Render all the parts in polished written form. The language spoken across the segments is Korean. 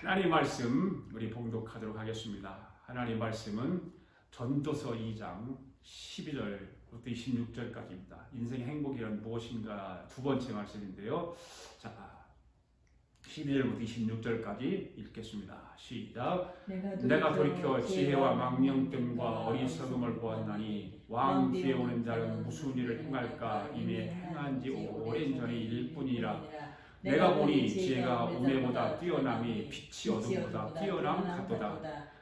하나님 말씀 우리 봉독하도록 하겠습니다. 하나님 말씀은 전도서 2장 12절부터 26절까지입니다. 인생의 행복이란 무엇인가 두 번째 말씀인데요. 자, 12절부터 26절까지 읽겠습니다. 시작. 내가 돌이켜 지혜와 망령됨과 어리석음을 보았나니 왕 뒤에 오는 자는 무슨 일을 행할까 이미 행한 지 오랜 전의 일뿐이라. 내가 보니 지혜가 우매보다 뛰어남이 빛이 어둠보다 뛰어남 같도다.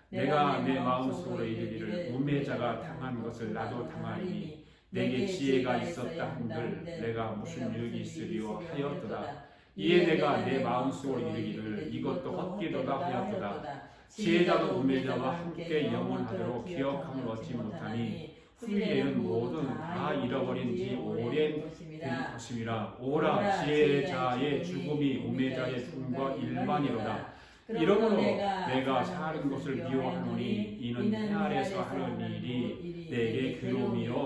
내가 내 마음속으로 이르기를 우매자가 당한 것을 나도 당하리니 내게 지혜가 있었다 한들 내가 무슨 유익이 있으리요 하였도다. 이에 내가 내 마음속으로 이르기를 이것도 헛되도다 하였도다. 지혜자도 우매자와 함께 영원하도록 기억함을 얻지 못하니 후에는 모든 다 잃어버린 지 오랜 된 것임이라. 오라 지혜자의 죽음이 우매자의 죽음과 일반이로다. 이러므로 내가 사는 것을 미워하노니 이는 해 아래서 하는 일이 내게 괴로움이요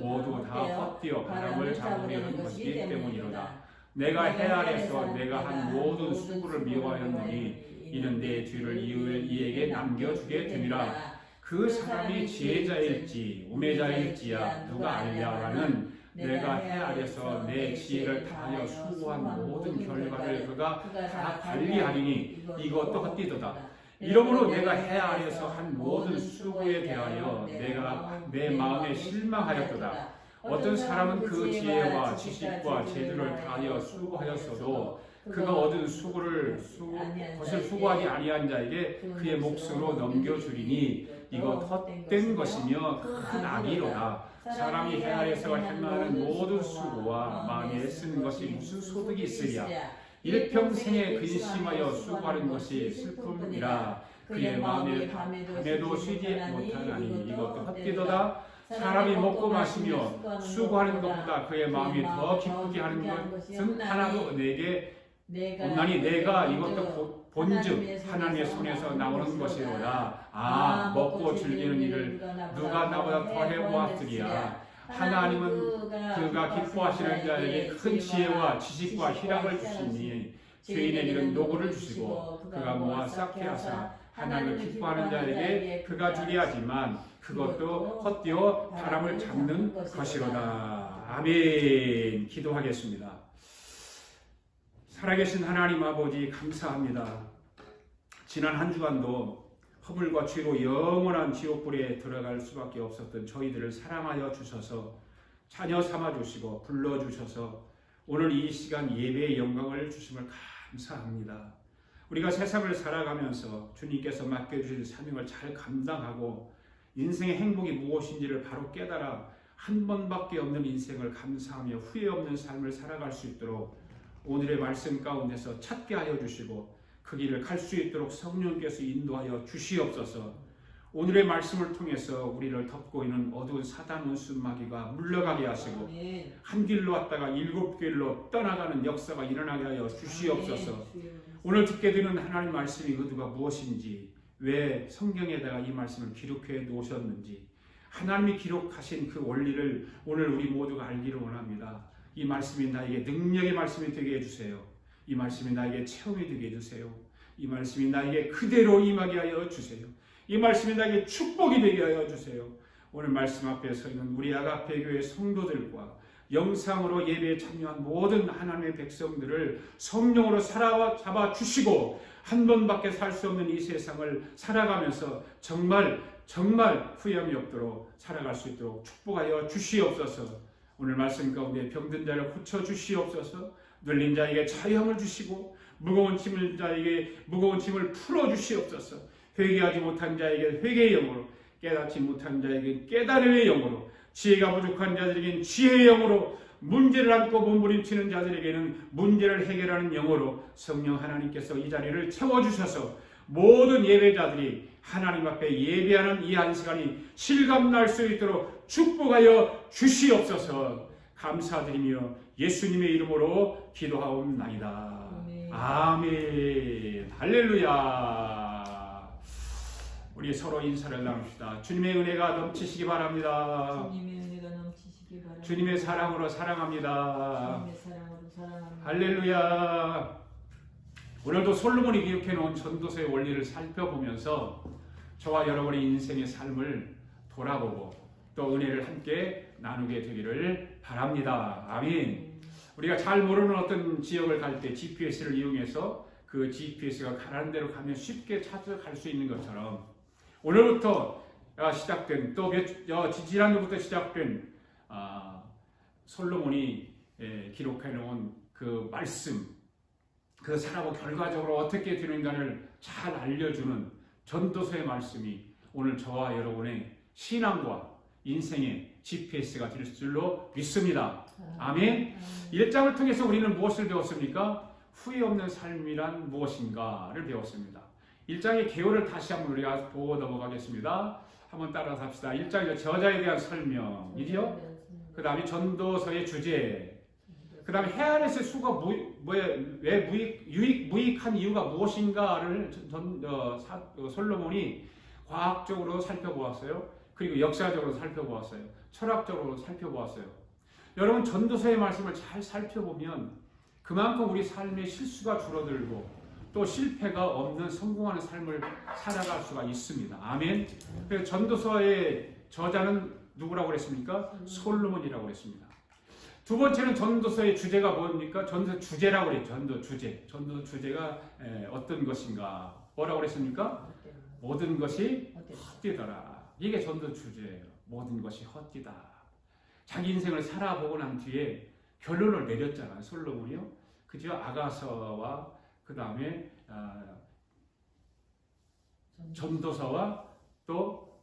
모두 다 헛되어 바람을 잡으려는 것이기 때문이로다. 내가 해 아래서 내가 한 모든 수고를 미워하였노니 이는 내 뒤를 이에게 남겨주게 됨이라. 그 사람이 지혜자일지 우매자일지야 누가 알랴라는 내가 해 아래서 내 지혜를 다하여 수고한 모든 결과를 그가 다 관리하리니 이것도 헛되도다. 이러므로 내가 해 아래서 한 모든 수고에 대하여 내가 내 마음에 실망하였도다. 어떤 사람은 그 지혜와 지식과 재주를 다하여 수고하였어도 그가 얻은 것을 수고하지 아니한 자에게 그의 몫으로 넘겨주리니 이것 헛된 것이며 큰 악이로다. 사람이 해 아래서 행하는 모든 수고와 마음에 쓰는 것이 무슨 소득이 있으랴. 일평생에 근심하여 수고하는 것이 슬픔이라. 그의 마음에 밤에도 쉬지 못하나니 이것도 헛되도다. 사람이 먹고 마시며 수고하는 것보다 그의 마음이 더 기쁘게 하는 것은 하나도 내게 없나니 내가 이것도 본즉 하나님의 손에서 나오는 것이로다. 먹고 즐기는 일을 누가 나보다 더해 보았으리야. 하나님은 그가 기뻐하시는 자에게 큰 지혜와 지식과 희락을 주시니 죄인의 일은 노고를 주시고 그가 모아 쌓게 하사 하나님을 기뻐하는 자에게 그가 주게 하지만 그것도 헛되어 바람을 잡는 것이로다. 아멘. 기도하겠습니다. 살아계신 하나님 아버지 감사합니다. 지난 한 주간도 허물과 죄로 영원한 지옥불에 들어갈 수밖에 없었던 저희들을 사랑하여 주셔서 자녀 삼아주시고 불러주셔서 오늘 이 시간 예배의 영광을 주심을 감사합니다. 우리가 세상을 살아가면서 주님께서 맡겨주신 사명을 잘 감당하고 인생의 행복이 무엇인지를 바로 깨달아 한 번밖에 없는 인생을 감사하며 후회 없는 삶을 살아갈 수 있도록 오늘의 말씀 가운데서 찾게 하여 주시고 그 길을 갈 수 있도록 성령께서 인도하여 주시옵소서. 오늘의 말씀을 통해서 우리를 덮고 있는 어두운 사단 운수마귀가 물러가게 하시고 한 길로 왔다가 일곱 길로 떠나가는 역사가 일어나게 하여 주시옵소서. 오늘 듣게 되는 하나님 말씀의 의도가 무엇인지, 왜 성경에다가 이 말씀을 기록해 놓으셨는지, 하나님이 기록하신 그 원리를 오늘 우리 모두가 알기를 원합니다. 이 말씀이 나에게 능력의 말씀이 되게 해주세요. 이 말씀이 나에게 체험이 되게 해주세요. 이 말씀이 나에게 그대로 임하게 하여 주세요. 이 말씀이 나에게 축복이 되게 하여 주세요. 오늘 말씀 앞에 서 있는 우리 아가페 교회 성도들과 영상으로 예배에 참여한 모든 하나님의 백성들을 성령으로 사로잡아 주시고 한 번밖에 살 수 없는 이 세상을 살아가면서 정말 후회함이 없도록 살아갈 수 있도록 축복하여 주시옵소서. 오늘 말씀 가운데 병든 자를 고쳐 주시옵소서. 눌린 자에게 자유함을 주시고 무거운 짐을 풀어 주시옵소서. 회개하지 못한 자에게 회개의 영으로, 깨닫지 못한 자에게 깨달음의 영으로, 지혜가 부족한 자들에게는 지혜의 영으로, 문제를 안고 몸부림치는 자들에게는 문제를 해결하는 영으로 성령 하나님께서 이 자리를 채워주셔서 모든 예배자들이 하나님 앞에 예배하는 이 한 시간이 실감날 수 있도록 축복하여 주시옵소서. 감사드리며 예수님의 이름으로 기도하옵나이다. 아멘. 할렐루야. 우리 서로 인사를 나눕시다. 주님의 은혜가 넘치시기 바랍니다. 주님의 사랑으로 사랑합니다. 할렐루야. 오늘도 솔로몬이 기록해 놓은 전도서의 원리를 살펴보면서 저와 여러분의 인생의 삶을 돌아보고 또 은혜를 함께 나누게 되기를 바랍니다. 아멘. 우리가 잘 모르는 어떤 지역을 갈 때 GPS를 이용해서 그 GPS가 가라는 대로 가면 쉽게 찾아갈 수 있는 것처럼 오늘부터 시작된 또 지난주부터 시작된 솔로몬이 기록해 놓은 그 말씀, 그 사람의 결과적으로 어떻게 되는가를 잘 알려주는 전도서의 말씀이 오늘 저와 여러분의 신앙과 인생의 GPS가 될 줄로 믿습니다. 아멘. 1장을 통해서 우리는 무엇을 배웠습니까? 후회 없는 삶이란 무엇인가를 배웠습니다. 1장의 개요를 다시 한번 우리가 보고 넘어가겠습니다. 한번 따라서 합시다. 1장의 저자에 대한 설명이지요. 그 다음에 전도서의 주제, 그 다음에 해안에서의 수가 왜 무익한 이유가 무엇인가를 솔로몬이 과학적으로 살펴보았어요. 그리고 역사적으로 살펴보았어요. 철학적으로 살펴보았어요. 여러분 전도서의 말씀을 잘 살펴보면 그만큼 우리 삶의 실수가 줄어들고 또 실패가 없는 성공하는 삶을 살아갈 수가 있습니다. 아멘. 그래서 전도서의 저자는 누구라고 그랬습니까? 솔로몬이라고 그랬습니다. 두 번째는 전도서의 주제가 뭡니까? 전도서 주제라고 그랬죠. 전도 주제가 어떤 것인가? 뭐라고 그랬습니까? 모든 것이 헛되더라. 이게 전도 주제예요. 모든 것이 헛되다. 자기 인생을 살아보고 난 뒤에 결론을 내렸잖아요. 솔로몬이요. 그죠? 아가서와 그 다음에 전도서와 또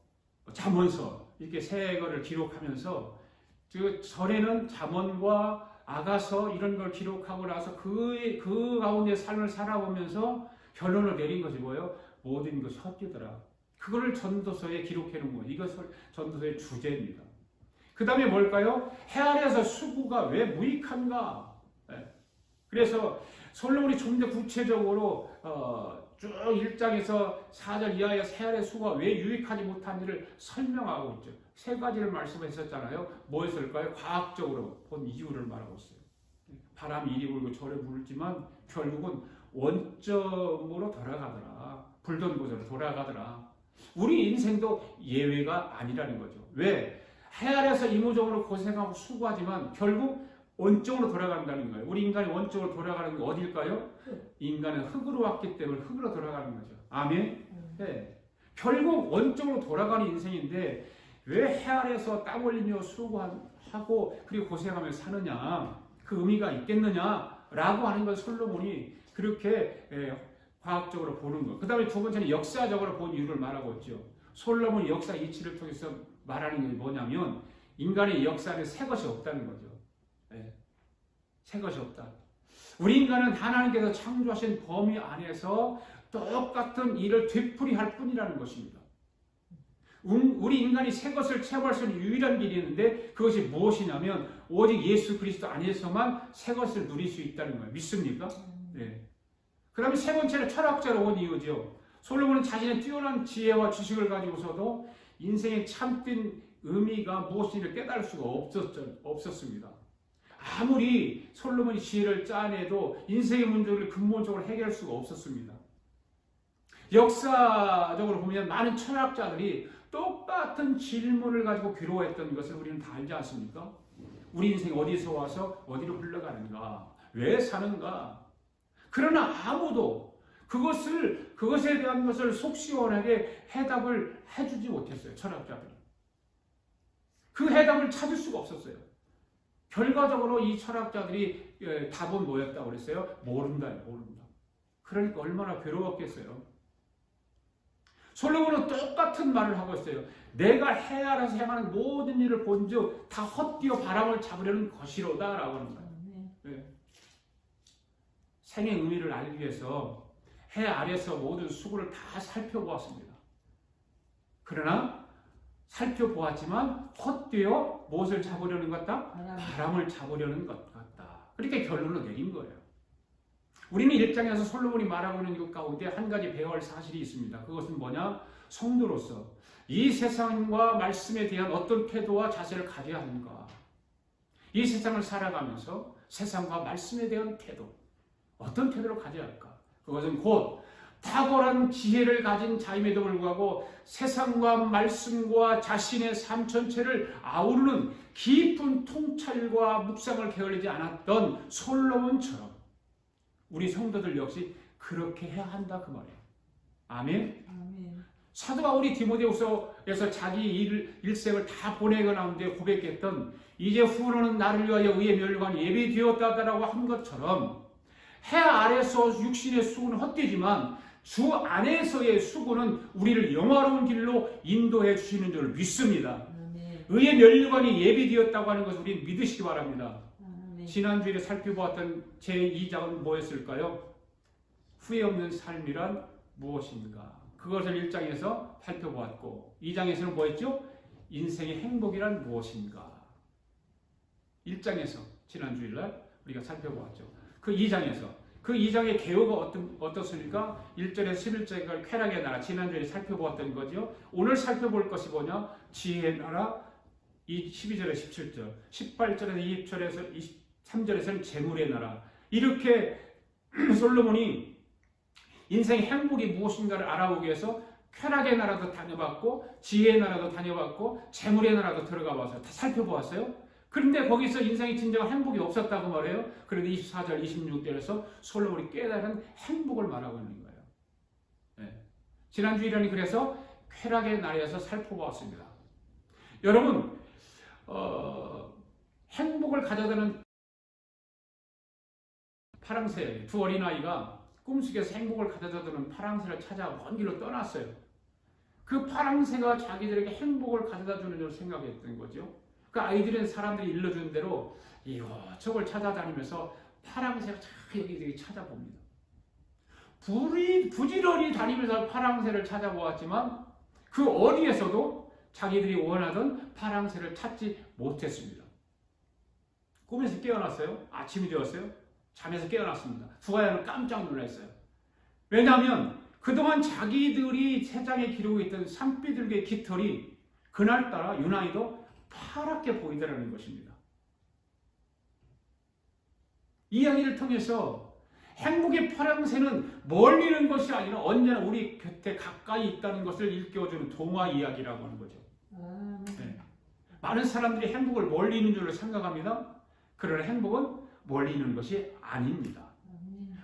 잠언서 이렇게 세 거를 기록하면서 그 전에는 잠언과 아가서 이런 걸 기록하고 나서 그 가운데 삶을 살아보면서 결론을 내린 것이 뭐예요? 모든 것이 헛되더라. 그거를 전도서에 기록해 놓은 거예요. 이것을 전도서의 주제입니다. 그 다음에 뭘까요? 해 아래에서 수구가 왜 무익한가? 그래서 솔로몬이 좀 더 구체적으로 쭉 1장에서 4절 이하의 해 아래 수구가 왜 유익하지 못한지를 설명하고 있죠. 세 가지를 말씀했었잖아요. 뭐였을까요? 과학적으로 본 이유를 말하고 있어요. 바람이 이리 불고 저리 불지만 결국은 원점으로 돌아가더라. 불던 곳으로 돌아가더라. 우리 인생도 예외가 아니라는 거죠. 왜? 해 아래에서 이모적으로 고생하고 수고하지만 결국 원점으로 돌아간다는 거예요. 우리 인간이 원점으로 돌아가는 게 어딜까요? 인간은 흙으로 왔기 때문에 흙으로 돌아가는 거죠. 아멘? 네. 결국 원점으로 돌아가는 인생인데 왜 해 아래에서 땀 흘리며 수고하고 그리고 고생하며 사느냐? 그 의미가 있겠느냐라고 하는 걸 솔로몬이 그렇게 과학적으로 보는 것. 그 다음에 두 번째는 역사적으로 본 이유를 말하고 있죠. 솔로몬이 역사 이치를 통해서 말하는 게 뭐냐면 인간의 역사는 새 것이 없다는 거죠. 새 것이 없다. 우리 인간은 하나님께서 창조하신 범위 안에서 똑같은 일을 되풀이할 뿐이라는 것입니다. 우리 인간이 새 것을 체험할 수 있는 유일한 길이 있는데 그것이 무엇이냐면 오직 예수 그리스도 안에서만 새 것을 누릴 수 있다는 거예요. 믿습니까? 네. 그 다음에 세 번째는 철학자로 온 이유죠. 솔로몬은 자신의 뛰어난 지혜와 지식을 가지고서도 인생의 참된 의미가 무엇인지를 깨달을 수가 없었습니다. 아무리 솔로몬이 지혜를 짜내도 인생의 문제를 근본적으로 해결할 수가 없었습니다. 역사적으로 보면 많은 철학자들이 똑같은 질문을 가지고 괴로워했던 것을 우리는 다 알지 않습니까? 우리 인생이 어디서 와서 어디로 흘러가는가? 왜 사는가? 그러나 아무도 그것에 대한 것을 속 시원하게 해답을 해주지 못했어요. 철학자들이. 그 해답을 찾을 수가 없었어요. 결과적으로 이 철학자들이 답은 뭐였다고 그랬어요? 모른다. 그러니까 얼마나 괴로웠겠어요. 솔로몬은 똑같은 말을 하고 있어요. 내가 해 아래에서 행하는 모든 일을 본즉 다 헛되어 바람을 잡으려는 것이로다 라고 하는 거예요. 네. 생의 의미를 알기 위해서 해 아래에서 모든 수구를 다 살펴보았습니다. 그러나 살펴보았지만 헛되어 무엇을 잡으려는 것 같다? 바람을 잡으려는 것 같다. 그렇게 결론을 내린 거예요. 우리는 1장에서 솔로몬이 말하고 있는 것 가운데 한 가지 배워야 할 사실이 있습니다. 그것은 뭐냐? 성도로서 이 세상과 말씀에 대한 어떤 태도와 자세를 가져야 하는가? 이 세상을 살아가면서 세상과 말씀에 대한 태도, 어떤 태도를 가져야 할까? 그것은 곧 탁월한 지혜를 가진 자임에도 불구하고 세상과 말씀과 자신의 삶 전체를 아우르는 깊은 통찰과 묵상을 게을리지 않았던 솔로몬처럼 우리 성도들 역시 그렇게 해야 한다 그 말이에요. 아멘. 사도 바울이 디모데후서에서 자기 일생을 다 보내고 난 뒤에 고백했던 이제 후로는 나를 위하여 의의 멸류관이 예비되었다라고 한 것처럼 해 아래서 육신의 수고는 헛되지만 주 안에서의 수고는 우리를 영화로운 길로 인도해 주시는 줄 믿습니다. 의의 멸류관이 예비되었다고 하는 것을 우리는 믿으시기 바랍니다. 지난주에 살펴보았던 제2장은 뭐였을까요? 후회 없는 삶이란 무엇인가? 그것을 1장에서 살펴보았고 2장에서는 뭐였죠? 인생의 행복이란 무엇인가? 1장에서 지난주일날 우리가 살펴보았죠. 그 2장의 개요가 어떻습니까? 1절에서 11절까지 쾌락의 나라, 지난주에 살펴보았던 거죠. 오늘 살펴볼 것이 뭐냐? 지혜의 나라, 12절에서 17절, 18절에서 20절에서 23절에서는 재물의 나라. 이렇게 솔로몬이 인생의 행복이 무엇인가를 알아보기 위해서 쾌락의 나라도 다녀봤고 지혜의 나라도 다녀봤고 재물의 나라도 들어가 봐서 다 살펴보았어요. 그런데 거기서 인생의 진정한 행복이 없었다고 말해요. 그런데 24절, 26절에서 솔로몬이 깨달은 행복을 말하고 있는 거예요. 네. 지난주일에는 그래서 쾌락의 나라에서 살펴보았습니다. 여러분, 행복을 가져다는 파랑새 두 어린아이가 꿈속에서 행복을 가져다주는 파랑새를 찾아 먼 길로 떠났어요. 그 파랑새가 자기들에게 행복을 가져다주는 줄 생각했던 거죠. 그 아이들은 사람들이 일러주는 대로 이것저것 찾아다니면서 파랑새가 여기 찾아봅니다. 부지런히 다니면서 파랑새를 찾아보았지만 그 어디에서도 자기들이 원하던 파랑새를 찾지 못했습니다. 꿈에서 깨어났어요. 아침이 되었어요. 잠에서 깨어났습니다. 두 아이는 깜짝 놀랐어요. 왜냐하면 그동안 자기들이 세상에 기르고 있던 산비둘기의 깃털이 그날따라 유난히도 파랗게 보이더라는 것입니다. 이 이야기를 통해서 행복의 파랑새는 멀리 있는 것이 아니라 언제나 우리 곁에 가까이 있다는 것을 일깨워주는 동화 이야기라고 하는 거죠. 네. 많은 사람들이 행복을 멀리 있는 줄로 생각합니다. 그러나 행복은 멀리 있는 것이 아닙니다.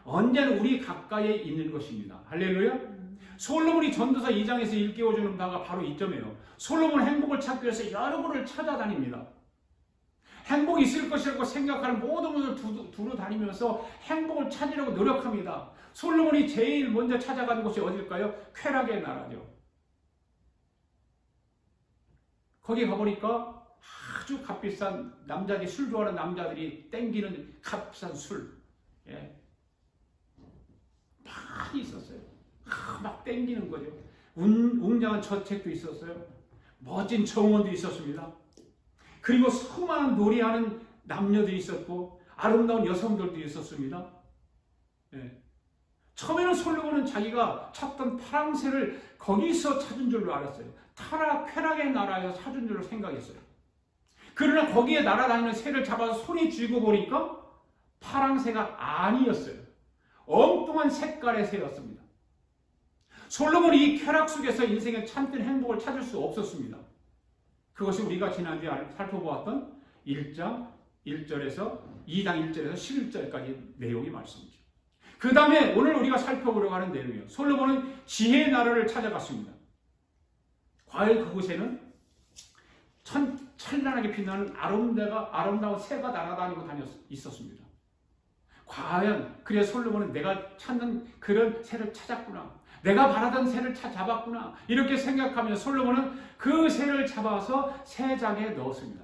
언제나 우리 가까이에 있는 것입니다. 할렐루야. 솔로몬이 전도서 2장에서 일깨워주는 바가 바로 이점이에요. 솔로몬은 행복을 찾기 위해서 여러 곳을 찾아다닙니다. 행복이 있을 것이라고 생각하는 모든 것을 두루 다니면서 행복을 찾으려고 노력합니다. 솔로몬이 제일 먼저 찾아가는 곳이 어딜까요? 쾌락의 나라죠. 거기 가보니까 아주 값비싼 남자들이 술 좋아하는 남자들이 땡기는 값비싼 술 많이 있었어요. 막 땡기는 거죠. 웅장한 저택도 있었어요. 멋진 정원도 있었습니다. 그리고 수많은 노래하는 남녀들이 있었고 아름다운 여성들도 있었습니다. 처음에는 솔로몬은 자기가 찾던 파랑새를 거기서 찾은 줄로 알았어요. 쾌락의 나라에서 찾은 줄로 생각했어요. 그러나 거기에 날아다니는 새를 잡아서 손에 쥐고 보니까 파랑새가 아니었어요. 엉뚱한 색깔의 새였습니다. 솔로몬이 이 쾌락 속에서 인생의 참된 행복을 찾을 수 없었습니다. 그것이 우리가 지난주에 살펴보았던 1장 1절에서 2장 1절에서 11절까지 내용이 말씀이죠. 그 다음에 오늘 우리가 살펴보려고 하는 내용이에요. 솔로몬은 지혜의 나라를 찾아갔습니다. 과연 그곳에는 찬란하게 빛나는 아름다운 새가 날아다니고 있었습니다. 과연 그래서 솔로몬은 내가 찾는 그런 새를 찾았구나. 내가 바라던 새를 잡았구나. 이렇게 생각하며 솔로몬은 그 새를 잡아서 새장에 넣었습니다.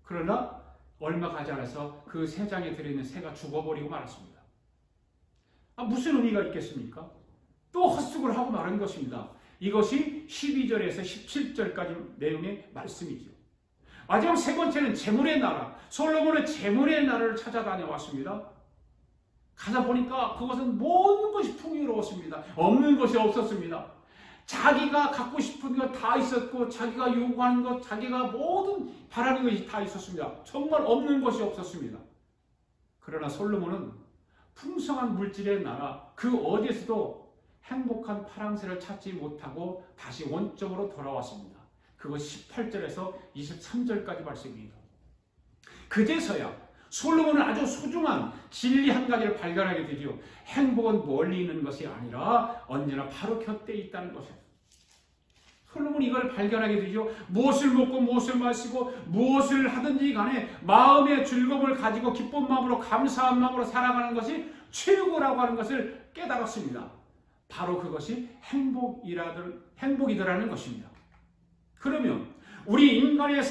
그러나 얼마 가지 않아서 그 새장에 들어있는 새가 죽어버리고 말았습니다. 무슨 의미가 있겠습니까? 또 헛수고를 하고 말한 것입니다. 이것이 12절에서 17절까지 내용의 말씀이죠. 마지막 세 번째는 재물의 나라. 솔로몬은 재물의 나라를 찾아다녀왔습니다. 가다 보니까 그것은 모든 것이 풍요로웠습니다. 없는 것이 없었습니다. 자기가 갖고 싶은 것 다 있었고 자기가 요구하는 것, 자기가 모든 바라는 것이 다 있었습니다. 정말 없는 것이 없었습니다. 그러나 솔로몬은 풍성한 물질의 나라 그 어디에서도 행복한 파랑새를 찾지 못하고 다시 원점으로 돌아왔습니다. 그거 18절에서 23절까지 말씀입니다. 그제서야 솔로몬은 아주 소중한 진리 한 가지를 발견하게 되죠. 행복은 멀리 있는 것이 아니라 언제나 바로 곁에 있다는 것입니다. 솔로몬이 이걸 발견하게 되죠. 무엇을 먹고 무엇을 마시고 무엇을 하든지 간에 마음의 즐거움을 가지고 기쁜 마음으로 감사한 마음으로 살아가는 것이 최고라고 하는 것을 깨달았습니다. 바로 그것이 행복이더라는 것입니다. 그러면 우리 인간의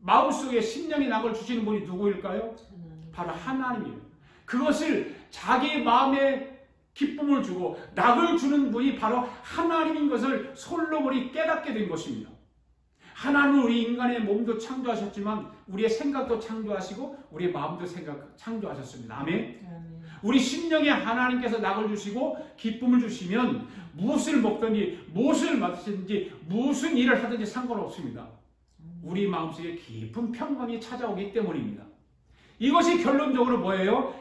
마음속에 심령의 낙을 주시는 분이 누구일까요? 바로 하나님이에요. 그것을 자기 마음에 기쁨을 주고 낙을 주는 분이 바로 하나님인 것을 솔로몬이 깨닫게 된 것입니다. 하나님은 우리 인간의 몸도 창조하셨지만 우리의 생각도 창조하시고 우리의 마음도 창조하셨습니다. 아멘. 우리 심령에 하나님께서 낙을 주시고 기쁨을 주시면 무엇을 먹든지 무엇을 마시든지 무슨 일을 하든지 상관없습니다. 우리 마음속에 깊은 평강이 찾아오기 때문입니다. 이것이 결론적으로 뭐예요?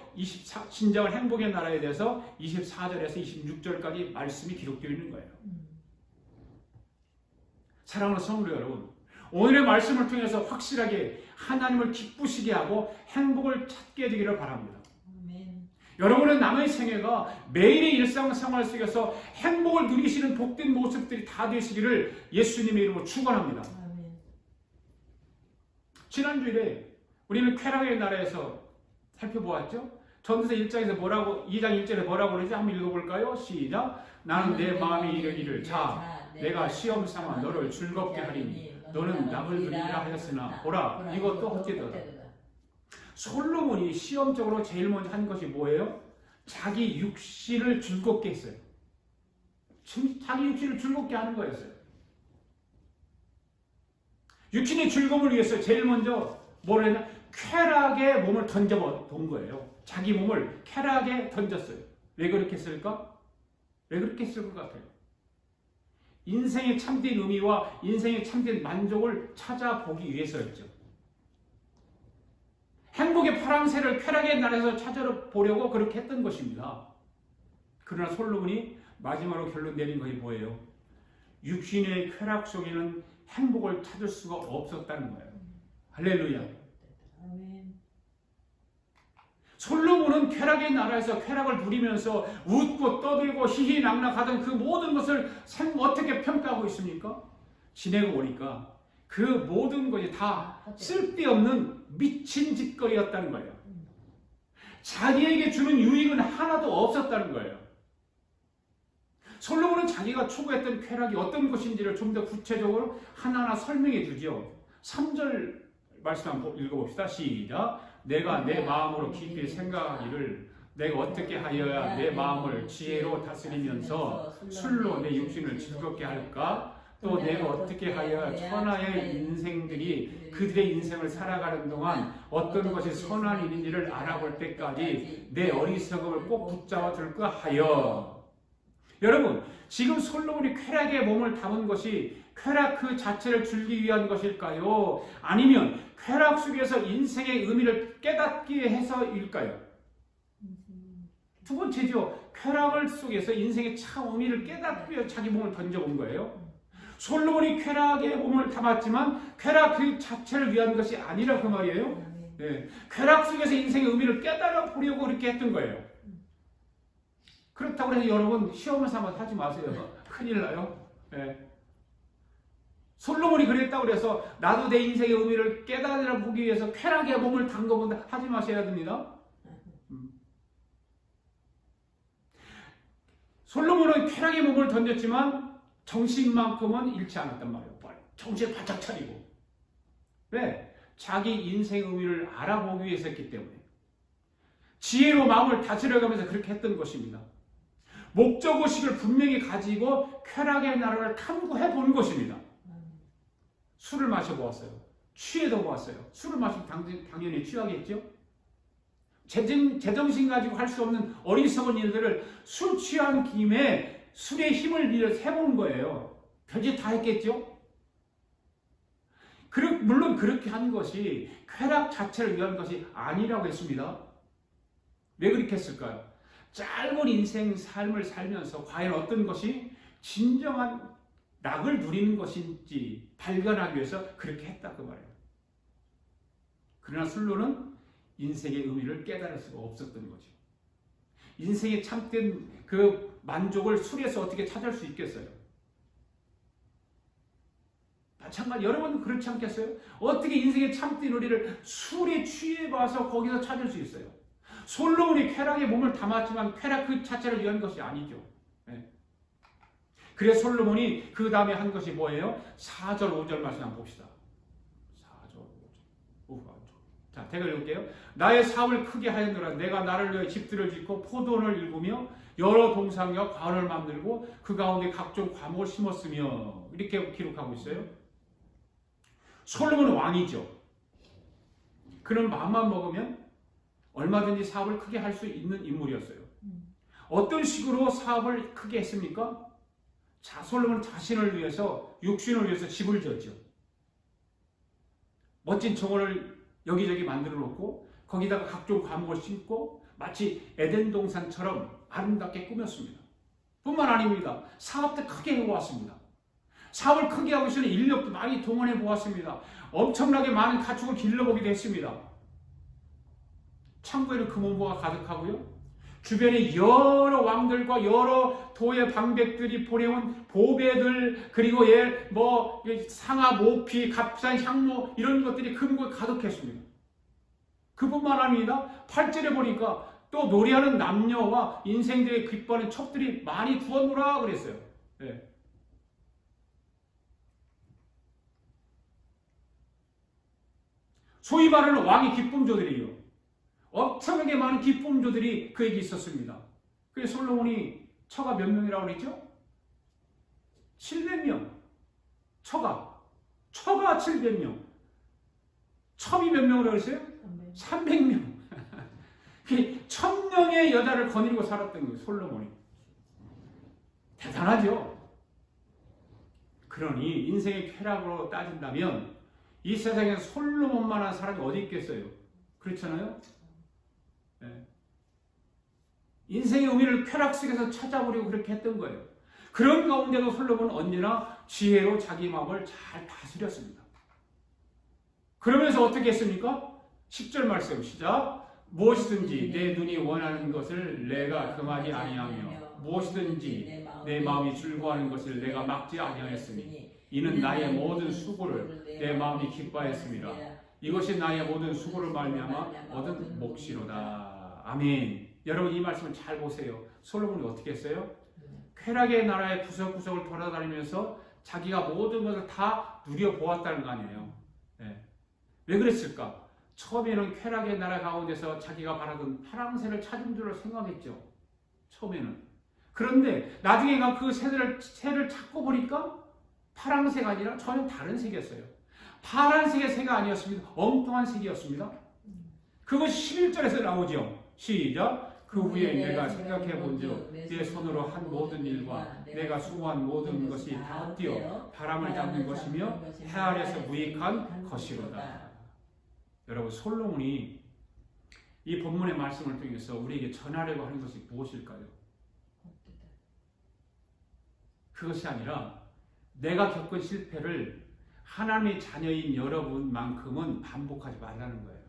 진정한 행복의 나라에 대해서 24절에서 26절까지 말씀이 기록되어 있는 거예요. 사랑하는 성도 여러분, 오늘의 말씀을 통해서 확실하게 하나님을 기쁘시게 하고 행복을 찾게 되기를 바랍니다. 여러분의 남의 생애가 매일의 일상생활 속에서 행복을 누리시는 복된 모습들이 다 되시기를 예수님의 이름으로 축원합니다. 지난주일에 우리는 쾌락의 나라에서 살펴보았죠? 전도서 1장에서 2장 1절에 뭐라고 그러지? 한번 읽어볼까요? 시작! 나는 내 마음이 이르기를 자, 내가 시험 삼아 너를 즐겁게 하리니 너는 낙을 누리리라 하였으나 보라, 이것도 헛되더라. 솔로몬이 시험적으로 제일 먼저 한 것이 뭐예요? 자기 육신을 즐겁게 했어요. 자기 육신을 즐겁게 하는 거였어요. 육신의 즐거움을 위해서 제일 먼저 뭘 했냐? 쾌락에 몸을 던져본 거예요. 자기 몸을 쾌락에 던졌어요. 왜 그렇게 했을까? 왜 그렇게 했을 것 같아요? 인생의 참된 의미와 인생의 참된 만족을 찾아보기 위해서였죠. 행복의 파랑새를 쾌락의 나라에서 찾아보려고 그렇게 했던 것입니다. 그러나 솔로몬이 마지막으로 결론 내린 것이 뭐예요? 육신의 쾌락 속에는 행복을 찾을 수가 없었다는 거예요. 할렐루야. 솔로몬은 쾌락의 나라에서 쾌락을 누리면서 웃고 떠들고 희희낙낙하던 그 모든 것을 어떻게 평가하고 있습니까? 지내고 보니까 그 모든 것이 다 쓸데없는 미친 짓거리였다는 거예요. 자기에게 주는 유익은 하나도 없었다는 거예요. 솔로몬은 자기가 추구했던 쾌락이 어떤 것인지를 좀 더 구체적으로 하나하나 설명해 주죠. 3절 말씀 한번 읽어봅시다. 시작! 내가 내 마음으로 깊이 생각하기를 내가 어떻게 하여야 내 마음을 지혜로 다스리면서 술로 내 육신을 즐겁게 할까? 또 내가 어떻게 하여야 천하의 인생들이 그들의 인생을 살아가는 동안 어떤 것이 선한 일인지를 알아볼 때까지 내 어리석음을 꼭 붙잡아 둘까 하여. 여러분, 지금 솔로몬이 쾌락의 몸을 담은 것이 쾌락 그 자체를 즐기기 위한 것일까요? 아니면 쾌락 속에서 인생의 의미를 깨닫기 해서일까요? 두 번째죠. 쾌락을 속에서 인생의 참 의미를 깨닫기 위해 자기 몸을 던져본 거예요. 솔로몬이 쾌락의 몸을 담았지만 쾌락 그 자체를 위한 것이 아니라 그 말이에요. 네. 쾌락 속에서 인생의 의미를 깨달아 보려고 그렇게 했던 거예요. 그렇다고 해서 여러분 시험을 삼아서 하지 마세요. 큰일 나요. 네. 솔로몬이 그랬다고 해서 나도 내 인생의 의미를 깨달아 보기 위해서 쾌락의 몸을 담궈본다 하지 마셔야 됩니다. 솔로몬은 쾌락의 몸을 던졌지만 정신만큼은 잃지 않았단 말이에요. 정신을 바짝 차리고. 왜? 자기 인생의 의미를 알아보기 위해서 했기 때문에. 지혜로 마음을 다스려가면서 그렇게 했던 것입니다. 목적의식을 분명히 가지고 쾌락의 나라를 탐구해 본 것입니다. 술을 마셔보았어요. 취해도 보았어요. 술을 마시면 당연히 취하겠죠? 제정신 가지고 할 수 없는 어리석은 일들을 술 취한 김에 술의 힘을 빌려서 해본 거예요. 별짓 다 했겠죠? 물론 그렇게 한 것이 쾌락 자체를 위한 것이 아니라고 했습니다. 왜 그렇게 했을까요? 짧은 인생 삶을 살면서 과연 어떤 것이 진정한 낙을 누리는 것인지 발견하기 위해서 그렇게 했다 그 말이에요. 그러나 솔로몬은 인생의 의미를 깨달을 수가 없었던 거죠. 인생의 참된 그 만족을 술에서 어떻게 찾을 수 있겠어요? 마찬가지 여러분 그렇지 않겠어요? 어떻게 인생의 참된 의리를 술에 취해봐서 거기서 찾을 수 있어요? 솔로몬이 쾌락에 몸을 담았지만 쾌락 그 자체를 위한 것이 아니죠. 네. 그래서 솔로몬이 그 다음에 한 것이 뭐예요? 4절 5절 말씀 한번 봅시다. 4절 5절. 자, 제가 읽을게요. 나의 사업을 크게 하였노라. 내가 나를 위해 집들을 짓고 포도원을 일구며 여러 동산과 관을 만들고 그 가운데 각종 과목을 심었으며 이렇게 기록하고 있어요. 솔로몬은 왕이죠. 그런 마음만 먹으면 얼마든지 사업을 크게 할 수 있는 인물이었어요. 어떤 식으로 사업을 크게 했습니까? 자, 솔로몬은 자신을 위해서 육신을 위해서 집을 지었죠. 멋진 정원을 여기저기 만들어 놓고 거기다가 각종 과목을 심고 마치 에덴 동산처럼 아름답게 꾸몄습니다. 뿐만 아닙니다. 사업도 크게 해보았습니다. 사업을 크게 하고 있는 인력도 많이 동원해 보았습니다. 엄청나게 많은 가축을 길러보기도 했습니다. 창고에는 금은보가 가득하고요. 주변에 여러 왕들과 여러 도의 방백들이 보내온 보배들 그리고 상아, 모피, 값싼 향료 이런 것들이 금고에 가득했습니다. 그뿐만 아닙니다. 8절에 보니까 또 노래하는 남녀와 인생들의 기뻐하는 척들이 많이 두었노라 그랬어요. 네. 소위 말하는 왕의 기쁨조들이에요. 엄청나게 많은 기쁨조들이 그에게 있었습니다. 그래서 솔로몬이 처가 몇 명이라고 그랬죠? 700명. 처가 700명. 첩이 몇 명이라고 그랬어요? 300명. 1000명의 여자를 거느리고 살았던 거예요. 솔로몬이. 대단하죠? 그러니 인생의 쾌락으로 따진다면 이 세상에 솔로몬만한 사람이 어디 있겠어요? 그렇잖아요? 네. 인생의 의미를 쾌락 속에서 찾아보려고 그렇게 했던 거예요. 그런 가운데도 솔로몬은 언제나 지혜로 자기 마음을 잘 다스렸습니다. 그러면서 어떻게 했습니까? 10절 말씀 시작. 무엇이든지 내 눈이 원하는 것을 내가 금하지 아니하며 무엇이든지 내 마음이 즐거워하는 것을 내가 막지 아니하였으니 이는 나의 모든 수고를 내 마음이 기뻐하였습니다. 이것이 나의 모든 수고를 말미암아 얻은 몫이로다. 아멘. 여러분 이 말씀을 잘 보세요. 솔로몬이 어떻게 했어요? 쾌락의 나라의 구석구석을 돌아다니면서 자기가 모든 것을 다 누려보았다는 거 아니에요. 네. 왜 그랬을까? 처음에는 쾌락의 나라 가운데서 자기가 바라던 파랑새를 찾은 줄을 생각했죠. 처음에는. 그런데 나중에 그 새를 찾고 보니까 파랑새가 아니라 전혀 다른 색이었어요. 파란색의 새가 아니었습니다. 엉뚱한 색이었습니다. 그것이 11절에서 나오죠. 시작. 그 후에 내가 생각해 본즉 내 손으로 한 모든 일과 내가 수고한 모든 것이 다 뛰어 바람을 잡는 것이며 해 아래서 무익한 것이로다. 여러분 솔로몬이 이 본문의 말씀을 통해서 우리에게 전하려고 하는 것이 무엇일까요? 그것이 아니라 내가 겪은 실패를 하나님의 자녀인 여러분만큼은 반복하지 말라는 거예요.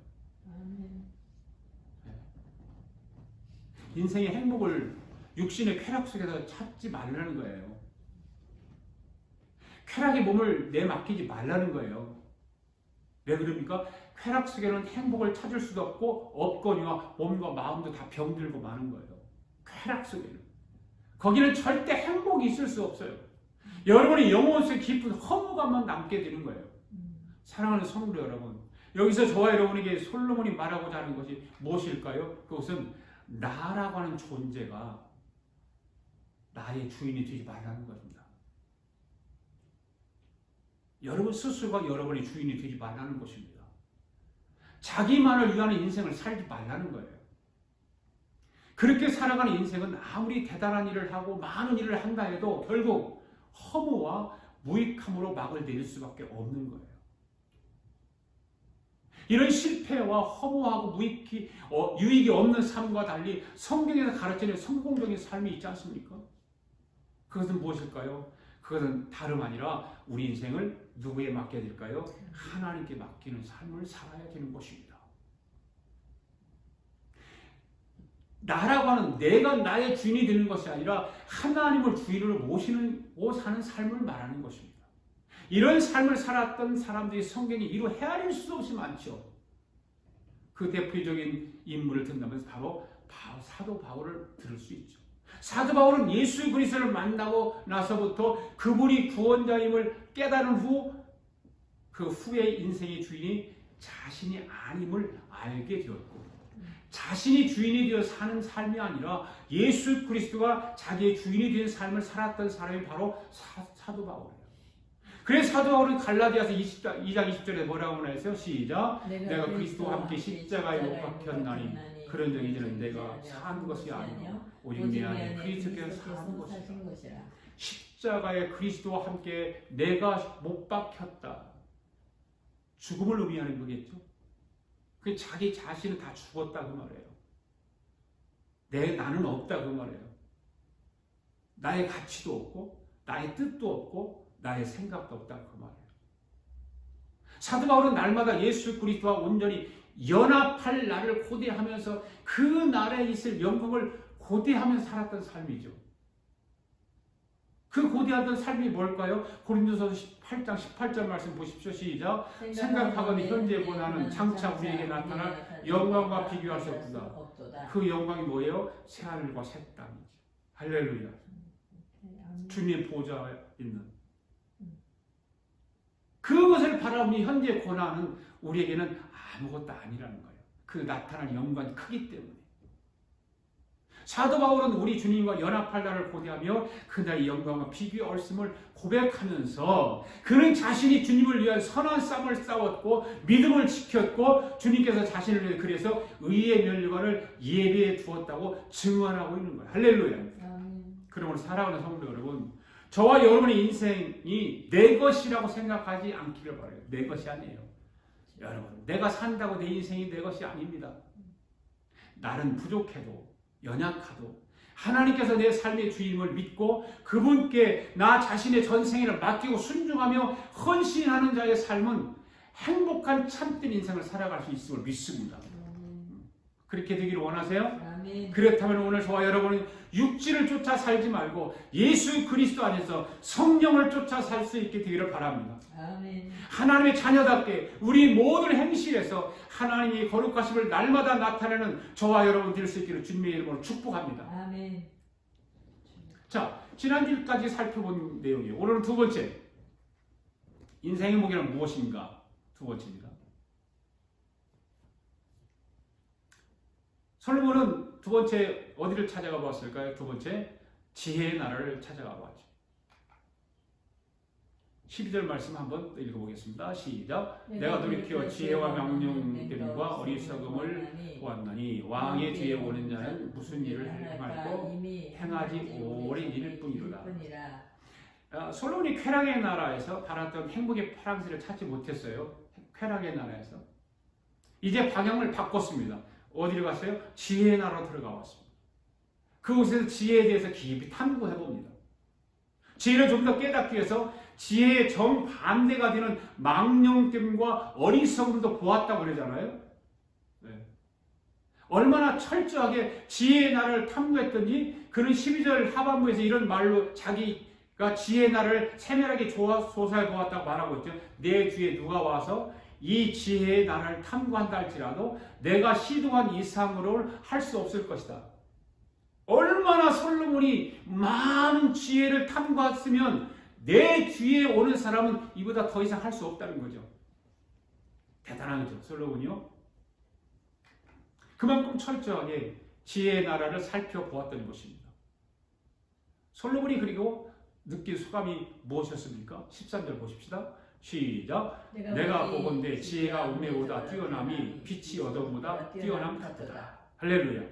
인생의 행복을 육신의 쾌락 속에서 찾지 말라는 거예요. 쾌락의 몸을 내맡기지 말라는 거예요. 왜 그럽니까? 쾌락 속에는 행복을 찾을 수도 없거니와 몸과 마음도 다 병들고 마는 거예요. 쾌락 속에는. 거기는 절대 행복이 있을 수 없어요. 여러분이 영혼 속에 깊은 허무감만 남게 되는 거예요. 사랑하는 성도 여러분, 여기서 저와 여러분에게 솔로몬이 말하고자 하는 것이 무엇일까요? 그것은 나라고 하는 존재가 나의 주인이 되지 말라는 것입니다. 여러분 스스로가 여러분의 주인이 되지 말라는 것입니다. 자기만을 위한 인생을 살지 말라는 거예요. 그렇게 살아가는 인생은 아무리 대단한 일을 하고 많은 일을 한다 해도 결국 허무와 무익함으로 막을 내릴 수밖에 없는 거예요. 이런 실패와 허무하고 유익이 없는 삶과 달리 성경에서 가르치는 성공적인 삶이 있지 않습니까? 그것은 무엇일까요? 그것은 다름 아니라 우리 인생을 누구에 맡겨야 될까요? 하나님께 맡기는 삶을 살아야 되는 것입니다. 나라고 하는 내가 나의 주인이 되는 것이 아니라 하나님을 주인으로 모시고 사는 삶을 말하는 것입니다. 이런 삶을 살았던 사람들이 성경에 이루 헤아릴 수 없이 많죠. 그 대표적인 인물을 든다면 바로 사도 바울을 들을 수 있죠. 사도 바울은 예수 그리스도를 만나고 나서부터 그분이 구원자임을 깨달은 후 그 후의 인생의 주인이 자신이 아님을 알게 되었고 자신이 주인이 되어 사는 삶이 아니라 예수 그리스도가 자기의 주인이 된 삶을 살았던 사람이 바로 사도 바울이에요. 그래서 사도 바울은 갈라디아서 2장 20절에 뭐라고 말했어요? 시작. 내가 그리스도와 함께 십자가에 못 박혔나니 그런즉 이제는 내가 사는 것이 아니고 오직 내 안에 그리스도께서 사는 것이라. 십자가에 그리스도와 함께 내가 못 박혔다. 죽음을 의미하는 거겠죠. 그 자기 자신은 다 죽었다 그 말이에요. 나는 없다 그 말이에요. 나의 가치도 없고 나의 뜻도 없고 나의 생각도 없다 그 말이에요. 사도 바울은 날마다 예수 그리스도와 온전히 연합할 날을 고대하면서 그 날에 있을 영광을 고대하면서 살았던 삶이죠. 그 고대하던 삶이 뭘까요? 고린도서 8장 18절 말씀 보십시오. 시작. 생각하거니 현재 고난은 장차 우리에게 나타날 영광과 비교할 수 없다. 그 영광이 뭐예요? 새하늘과 새 땅이죠. 할렐루야. 주님의 보좌에 있는 그것을 바라보니 현재 고난은 우리에게는 아무것도 아니라는 거예요. 그 나타날 영광이 크기 때문에. 사도 바울은 우리 주님과 연합할 날을 고대하며 그날의 영광과 비교의 얼씀을 고백하면서 그는 자신이 주님을 위한 선한 싸움을 싸웠고 믿음을 지켰고 주님께서 자신을 위해 그래서 의의 면류관을 예배에 두었다고 증언하고 있는 거예요. 할렐루야. 그러므로 사랑하는 성도 여러분, 저와 여러분의 인생이 내 것이라고 생각하지 않기를 바라요. 내 것이 아니에요. 여러분, 내가 산다고 내 인생이 내 것이 아닙니다. 나는 부족해도 연약하도 하나님께서 내 삶의 주임을 믿고 그분께 나 자신의 전생애를 맡기고 순종하며 헌신하는 자의 삶은 행복한 참된 인생을 살아갈 수 있음을 믿습니다. 그렇게 되기를 원하세요? 아멘. 그렇다면 오늘 저와 여러분은 육신을 쫓아 살지 말고 예수 그리스도 안에서 성령을 쫓아 살 수 있게 되기를 바랍니다. 아멘. 하나님의 자녀답게 우리 모든 행실에서 하나님의 거룩하심을 날마다 나타내는 저와 여러분 될 수 있기를 주님의 이름으로 축복합니다. 아멘. 자, 지난주까지 살펴본 내용이에요. 오늘은 두 번째, 인생의 목표는 무엇인가? 두 번째입니다. 솔로몬은 두 번째 어디를 찾아가 봤을까요? 두 번째 지혜의 나라를 찾아가 봤죠. 12절 말씀 한번 읽어보겠습니다. 시작. 내가 돌이켜 지혜와 명령됨과 어리석음을 보았나니 왕의 뒤에 오는 자는 무슨 일을 행할고 행하지 오랜 일일 뿐이로다. 솔로몬이 쾌락의 나라에서 바랐던 행복의 파랑새를 찾지 못했어요. 쾌락의 나라에서. 이제 방향을 바꿨습니다. 어디로 갔어요? 지혜의 나라로 들어가 왔습니다. 그곳에서 지혜에 대해서 깊이 탐구해 봅니다. 지혜를 좀 더 깨닫기 위해서 지혜의 정반대가 되는 망령됨과 어리석음도 보았다고 그러잖아요. 네. 얼마나 철저하게 지혜의 나라를 탐구했더니 그는 12절 하반부에서 이런 말로 자기가 지혜의 나라를 세밀하게 조사해 보았다고 말하고 있죠. 내 뒤에 누가 와서 이 지혜의 나라를 탐구한다 할지라도 내가 시도한 이상으로는 할 수 없을 것이다. 얼마나 솔로몬이 많은 지혜를 탐구했으면 내 뒤에 오는 사람은 이보다 더 이상 할 수 없다는 거죠. 대단한 거죠, 솔로몬이요. 그만큼 철저하게 지혜의 나라를 살펴보았던 것입니다. 솔로몬이 그리고 느낀 소감이 무엇이었습니까? 13절 보십시다. 시작. 내가 보건대 지혜가 우매보다 뛰어남이 빛이 어두움보다 뛰어남 같도다. 할렐루야.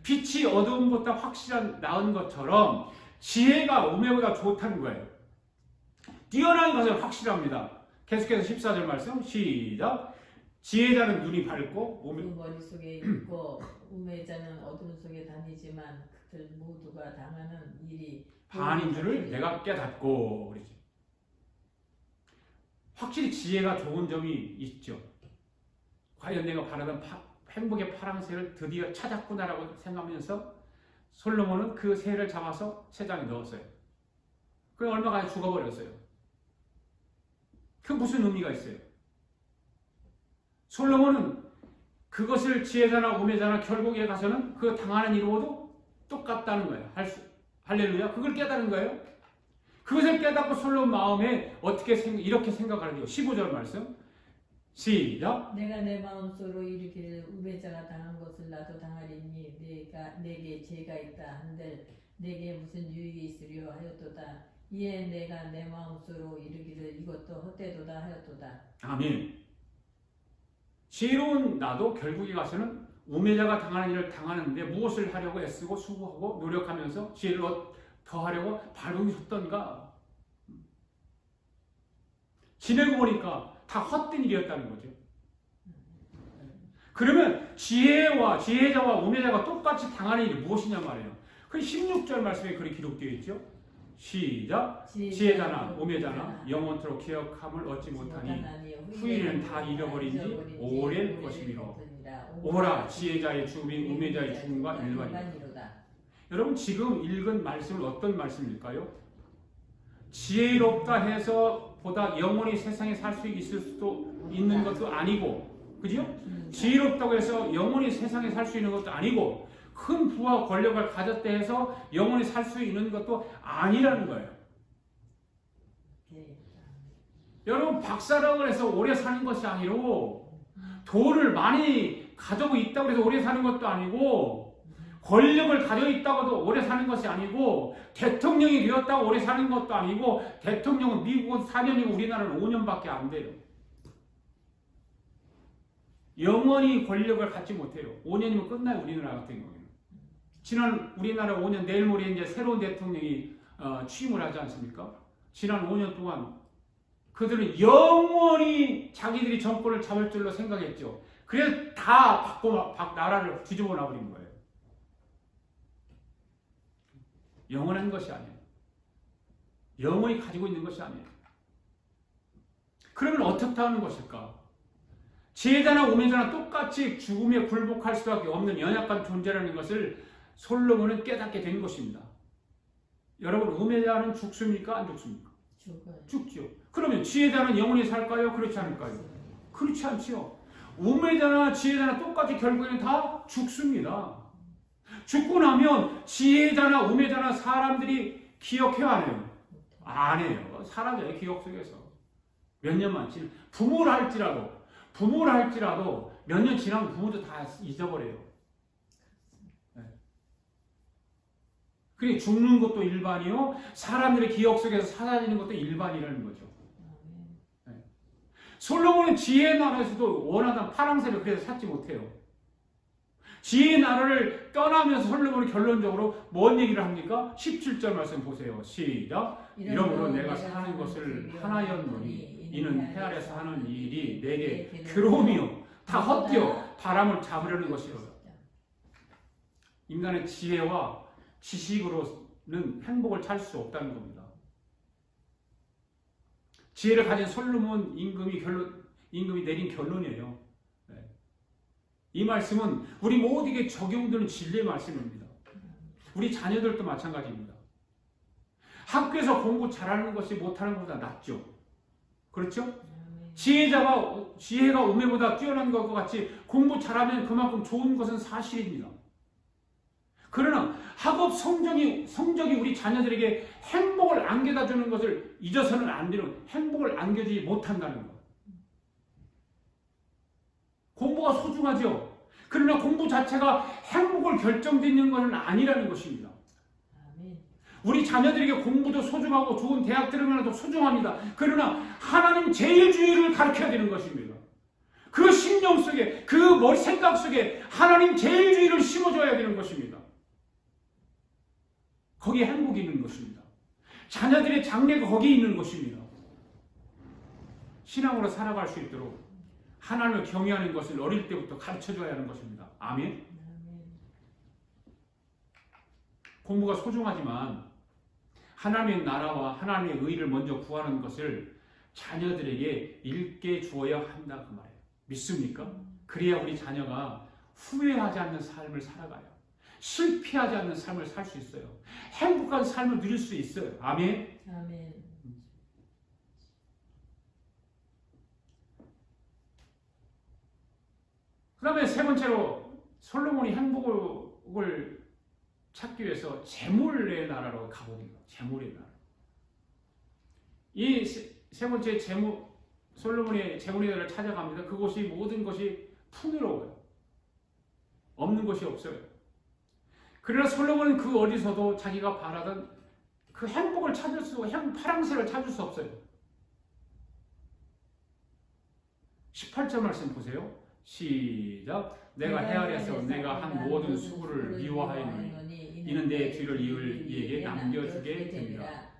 빛이 어두움보다 확실한 나은 것처럼 지혜가 우매보다 좋다는 거예요. 뛰어난 것은 확실합니다. 계속해서 14절 말씀 시작. 지혜자는 눈이 밝고 그 머릿속에 있고 우매자는 어둠 속에 다니지만 그들 모두가 당하는 일이 반인 줄을 내가 깨닫고 그러지. 확실히 지혜가 좋은 점이 있죠. 과연 내가 바라던 행복의 파랑새를 드디어 찾았구나라고 생각하면서 솔로몬은 그 새를 잡아서 새장에 넣었어요. 그 얼마 만에 죽어버렸어요. 그 무슨 의미가 있어요? 솔로몬은 그것을 지혜자나 우매자나 결국에 가서는 그 당하는 일 모두 똑같다는 거예요. 할렐루야. 그걸 깨달은 거예요. 그것을 깨닫고 솔로몬 마음에 어떻게 이렇게 생각하는지요. 15절 말씀. 시작. 내가 내 마음속으로 이르기를 우매자가 당한 것을 나도 당하리니 내게 죄가 있다 한들 내게 무슨 유익이 있으려 하였도다. 이에 내가 내 마음속으로 이르기를 이것도 헛되도다 하였도다. 아멘. 지혜로운 나도 결국에 가서는 우매자가 당하는 일을 당하는데 무엇을 하려고 애쓰고 수고하고 노력하면서 지혜를 더 하려고 발버둥 섰던가. 지내고 보니까 다 헛된 일이었다는 거죠. 그러면 지혜자와 우매자가 똑같이 당하는 일이 무엇이냐 말이에요. 그 16절 말씀에 그렇게 기록되어 있죠. 시작. 지혜자나 우매자나 영원토록 기억함을 얻지 못하니 후일에는 다 잃어버린 지 오랜 것이미라. 오라 지혜자의 죽음이 우매자의 죽음과 일반이다. 여러분 지금 읽은 말씀은 어떤 말씀일까요? 지혜롭다 해서 보다 영원히 세상에 살 수 있을 수도 있는 것도 아니고, 그죠? 지혜롭다고 해서 영원히 세상에 살 수 있는 것도 아니고, 큰 부와 권력을 가졌다 해서 영원히 살 수 있는 것도 아니라는 거예요. 여러분 박사라고 해서 오래 사는 것이 아니고, 돈을 많이 가지고 있다고 해서 오래 사는 것도 아니고, 권력을 가지고 있다고도 오래 사는 것이 아니고, 대통령이 되었다고 오래 사는 것도 아니고, 대통령은 미국은 4년이고 우리나라는 5년밖에 안 돼요. 영원히 권력을 갖지 못해요. 5년이면 끝나요. 우리나라 같은 경우에는. 지난 우리나라 5년, 내일 모레 이제 새로운 대통령이 취임을 하지 않습니까? 지난 5년 동안 그들은 영원히 자기들이 정권을 잡을 줄로 생각했죠. 그래서 다 나라를 뒤집어 놔버린 거예요. 영원한 것이 아니에요. 영원히 가지고 있는 것이 아니에요. 그러면 어떻게 하는 것일까? 지혜자나 우매자나 똑같이 죽음에 굴복할 수밖에 없는 연약한 존재라는 것을 솔로몬은 깨닫게 된 것입니다. 여러분 우매자는 죽습니까? 안 죽습니까? 죽죠. 그러면 지혜자는 영원히 살까요? 그렇지 않을까요? 그렇지 않지요. 우매자나 지혜자나 똑같이 결국에는 다 죽습니다. 죽고 나면 지혜자나 우매자나 사람들이 기억해요, 안 해요? 안 해요. 사라져요, 기억 속에서. 몇 년만 지나 부모를 할지라도 몇 년 지나면 부모도 다 잊어버려요. 네. 그게 죽는 것도 일반이요, 사람들의 기억 속에서 사라지는 것도 일반이라는 거죠. 네. 솔로몬은 지혜의 나라에서도 원하던 파랑새를 그래서 찾지 못해요. 지혜의 나라를 떠나면서 솔로몬은 결론적으로 뭔 얘기를 합니까? 17절 말씀 보세요. 시작. 이러므로 내가 사는 것을 하나였노니 이는 해 아래서 하는 일이 내게 괴로움이요 다 헛되어 바람을 잡으려는 것이요. 인간의 지혜와 지식으로는 행복을 찾을 수 없다는 겁니다. 지혜를 가진 솔로몬 임금이 내린 결론이에요. 이 말씀은 우리 모두에게 적용되는 진리의 말씀입니다. 우리 자녀들도 마찬가지입니다. 학교에서 공부 잘하는 것이 못하는 것보다 낫죠. 그렇죠? 지혜가 우매보다 뛰어난 것과 같이 공부 잘하면 그만큼 좋은 것은 사실입니다. 그러나 학업 성적이 우리 자녀들에게 행복을 안겨다 주는 것을 잊어서는 안 되는, 행복을 안겨주지 못한다는 것. 공부가 소중하죠. 그러나 공부 자체가 행복을 결정짓는 것은 아니라는 것입니다. 우리 자녀들에게 공부도 소중하고 좋은 대학 들으면 더 소중합니다. 그러나 하나님 제일주의를 가르쳐야 되는 것입니다. 그 심령 속에, 그 머리 생각 속에 하나님 제일주의를 심어줘야 되는 것입니다. 거기에 행복이 있는 것입니다. 자녀들의 장래가 거기에 있는 것입니다. 신앙으로 살아갈 수 있도록 하나님을 경외하는 것을 어릴 때부터 가르쳐줘야 하는 것입니다. 아멘. 아멘. 공부가 소중하지만 하나님의 나라와 하나님의 의를 먼저 구하는 것을 자녀들에게 읽게 주어야 한다 그 말이에요. 믿습니까? 그래야 우리 자녀가 후회하지 않는 삶을 살아가요. 실패하지 않는 삶을 살 수 있어요. 행복한 삶을 누릴 수 있어요. 아멘. 아멘. 그 다음에 세 번째로 솔로몬이 행복을 찾기 위해서 재물의 나라로 가봅니다. 재물의 나라. 이 세 번째 솔로몬의 재물의 나라를 찾아갑니다. 그곳이 모든 것이 풍요로워요. 없는 것이 없어요. 그러나 솔로몬은 그 어디서도 자기가 바라던 그 행복을 찾을 수, 파랑새를 찾을 수 없어요. 18절 말씀 보세요. 시작. 내가 헤아려서 내가 한 모든 수고를 미워하였노니 이는 내 뒤를 이을 이에게 남겨주게 됩니다.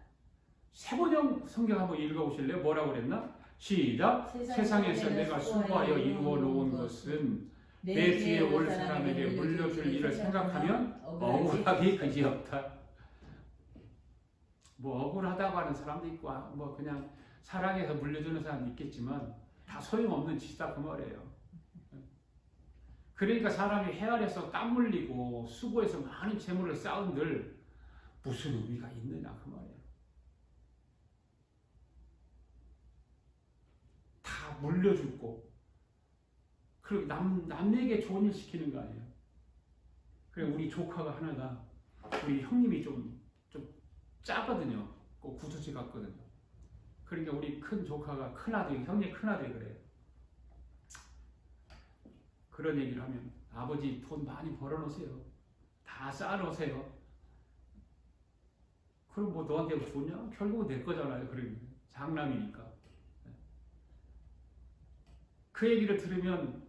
세 번역 성경 한번 읽어보실래요? 뭐라고 그랬나? 시작. 세상에서 내가 수고하여 이루어 놓은 것은 내 뒤에 올 사람에게 물려줄 일을 생각하면 억울하기 그지없다. 뭐 억울하다고 하는 사람도 있고 뭐 그냥 사랑해서 물려주는 사람도 있겠지만 다 소용없는 짓이다 그 말이에요. 그러니까 사람이 헤아려서 땀 흘리고 수고해서 많은 재물을 쌓은들 무슨 의미가 있느냐 그 말이에요. 다 물려주고 그리고 남에게 좋은 일 시키는 거 아니에요. 그래 우리 조카가 하나가 우리 형님이 좀 짜거든요. 꼭 구두쇠 같거든요. 그러니까 우리 큰 조카가 큰아들, 형님 큰아들이 그래요. 그런 얘기를 하면 아버지 돈 많이 벌어놓으세요. 다 쌓아놓으세요. 그럼 뭐 너한테 뭐 좋냐? 결국은 내 거잖아요. 그러면 장남이니까. 그 얘기를 들으면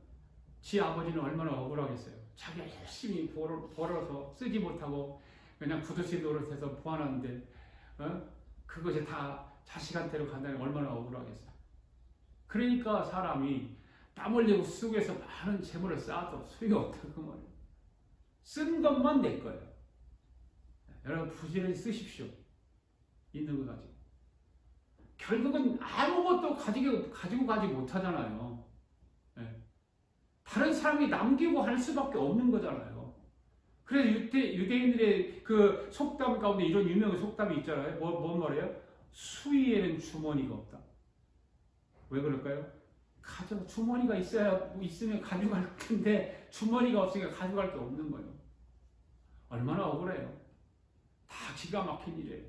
지 아버지는 얼마나 억울하겠어요. 자기가 열심히 벌어서 쓰지 못하고 그냥 구두쇠 노릇해서 보완하는데 그것이 다 자식한테로 간다는 게 얼마나 억울하겠어요. 그러니까 사람이 땀 흘리고 수고해서 많은 재물을 쌓아도 소용없다 그 말이에요. 쓴 것만 내 거예요. 여러분 부지런히 쓰십시오. 있는 거 가지고. 결국은 아무것도 가지고 가지 못하잖아요. 네. 다른 사람이 남기고 할 수밖에 없는 거잖아요. 그래서 유대인들의 그 속담 가운데 이런 유명한 속담이 있잖아요. 뭔 말이에요? 수위에는 주머니가 없다. 왜 그럴까요? 주머니가 있으면 가져갈 텐데 주머니가 없으니까 가져갈 게 없는 거예요. 얼마나 억울해요. 다 기가 막힌 일이에요.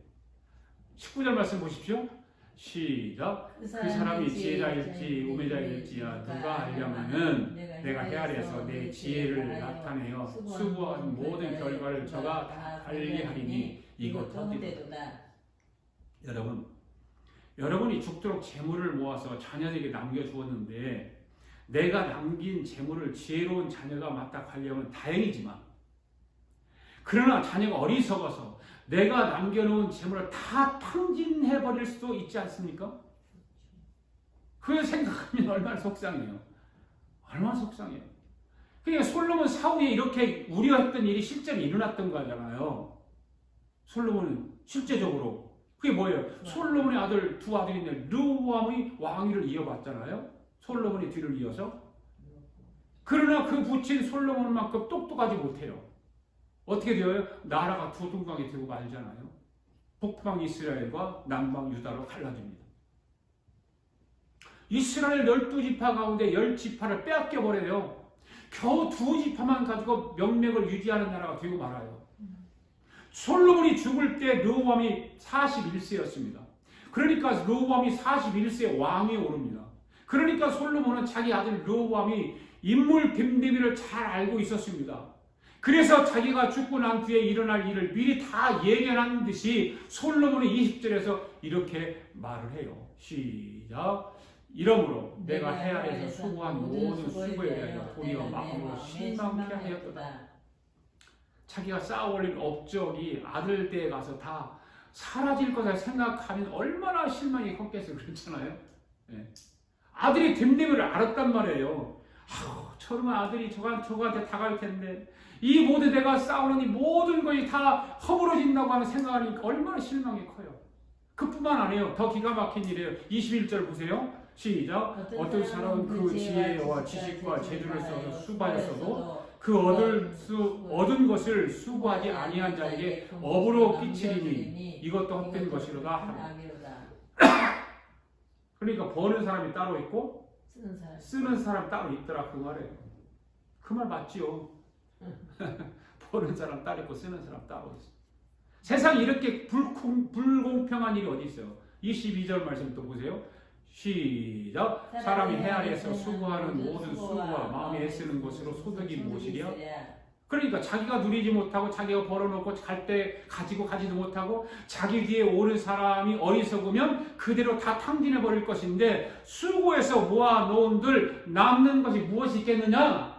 19절 말씀 보십시오. 시작. 그 사람이 지혜자일지 우매자일지야 누가 알려면은 내가 헤아려서 내 지혜를 나타내어 수고한 모든 결과를 저가 다 관리하리니 이것 어디도다. 여러분이 죽도록 재물을 모아서 자녀에게 남겨주었는데 내가 남긴 재물을 지혜로운 자녀가 맡아 관리하면 다행이지만 그러나 자녀가 어리석어서 내가 남겨놓은 재물을 다 탕진해버릴 수도 있지 않습니까? 그걸 생각하면 얼마나 속상해요. 얼마나 속상해요. 그러니까 솔로몬 사후에 이렇게 우려했던 일이 실제로 일어났던 거잖아요. 솔로몬은 실제적으로 그게 뭐예요? 솔로몬의 아들 두 아들이 있는데 르호보암의 왕위를 이어봤잖아요. 솔로몬의 뒤를 이어서. 그러나 그 부친 솔로몬만큼 똑똑하지 못해요. 어떻게 되어요? 나라가 두 동강이 되고 말잖아요. 북방 이스라엘과 남방 유다로 갈라집니다. 이스라엘 12지파 가운데 10지파를 빼앗겨 버려요. 겨우 2지파만 가지고 명맥을 유지하는 나라가 되고 말아요. 솔로몬이 죽을 때 르호보암이 41세였습니다. 그러니까 르호보암이 41세에 왕위에 오릅니다. 그러니까 솔로몬은 자기 아들 르호보암이 인물 됨됨이를 잘 알고 있었습니다. 그래서 자기가 죽고 난 뒤에 일어날 일을 미리 다 예견한 듯이 솔로몬이 20절에서 이렇게 말을 해요. 시작. 이러므로 내가 헤아려서 수고한 모든 수고에 대하여 도리어 마음으로 실망케 하였도다. 자기가 쌓아올린 업적이 아들 때에 가서 다 사라질 거다 생각하면 얼마나 실망이 컸겠어요. 그렇잖아요. 네. 아들이 됨됨이를 알았단 말이에요. 저러면 아들이 저한테 다가올 텐데 이 모든 내가 쌓아놓은 이 모든 것이 다 허물어진다고 하는 생각하니까 얼마나 실망이 커요. 그뿐만 아니에요. 더 기가 막힌 일이에요. 21절 보세요. 시작. 어떤 사람은 그 지혜와 지식과 재주를 써서 수고하였어도 그 얻은 것을 수고하지 아니한 자에게 업으로 끼치리니 이것도 헛된 것이로다 하라. 그러니까 버는 사람이 따로 있고 쓰는 사람 따로 있더라 그 말이에요. 그 말 맞지요. 버는 사람 따로 있고 쓰는 사람 따로 있어. 세상에 이렇게 불공평한 일이 어디 있어요? 22절 말씀 또 보세요. 시작. 사람이 해 아래에서 수고하는 모든 수고와 마음이 애쓰는 것으로 소득이 무엇이랴? 그러니까 자기가 누리지 못하고 자기가 벌어놓고 갈 때 가지도 못하고 자기 뒤에 오는 사람이 어리석으면 그대로 다 탕진해 버릴 것인데 수고해서 모아놓은들 남는 것이 무엇이 있겠느냐?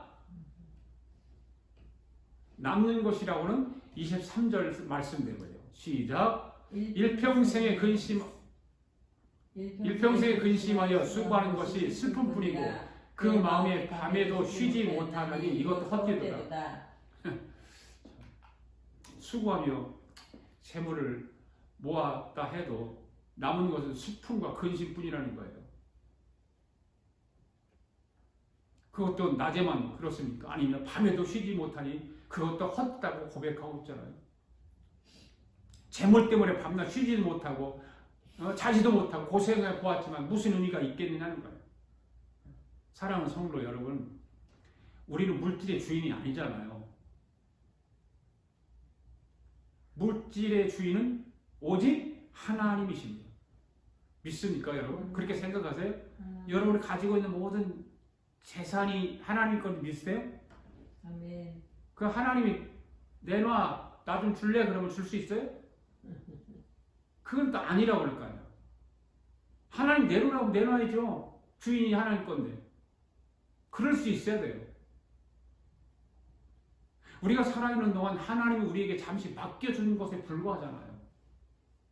남는 것이라고는 23절 말씀대로예요. 시작. 일평생의 근심하여 수고하는 것이 슬픔뿐이고 그 마음에 밤에도 쉬지 못하느니 이것도 헛되도다. 수고하며 재물을 모았다 해도 남은 것은 슬픔과 근심뿐이라는 거예요. 그것도 낮에만 그렇습니까? 아니면 밤에도 쉬지 못하니 그것도 헛다고 고백하고 있잖아요. 재물 때문에 밤낮 쉬지도 못하고 자지도 못하고 고생해 보았지만 무슨 의미가 있겠느냐는 거예요. 사랑하는 성도 여러분, 우리는 물질의 주인이 아니잖아요. 물질의 주인은 오직 하나님이십니다. 믿습니까, 여러분? 그렇게 생각하세요? 여러분이 가지고 있는 모든 재산이 하나님 건 믿으세요? 아멘. 그 하나님이 내놔, 나 좀 줄래? 그러면 줄 수 있어요? 그건 또 아니라고 그럴까요? 하나님 내놓으라고 내놔야죠. 주인이 하나님 건데. 그럴 수 있어야 돼요. 우리가 살아있는 동안 하나님이 우리에게 잠시 맡겨주는 것에 불과하잖아요.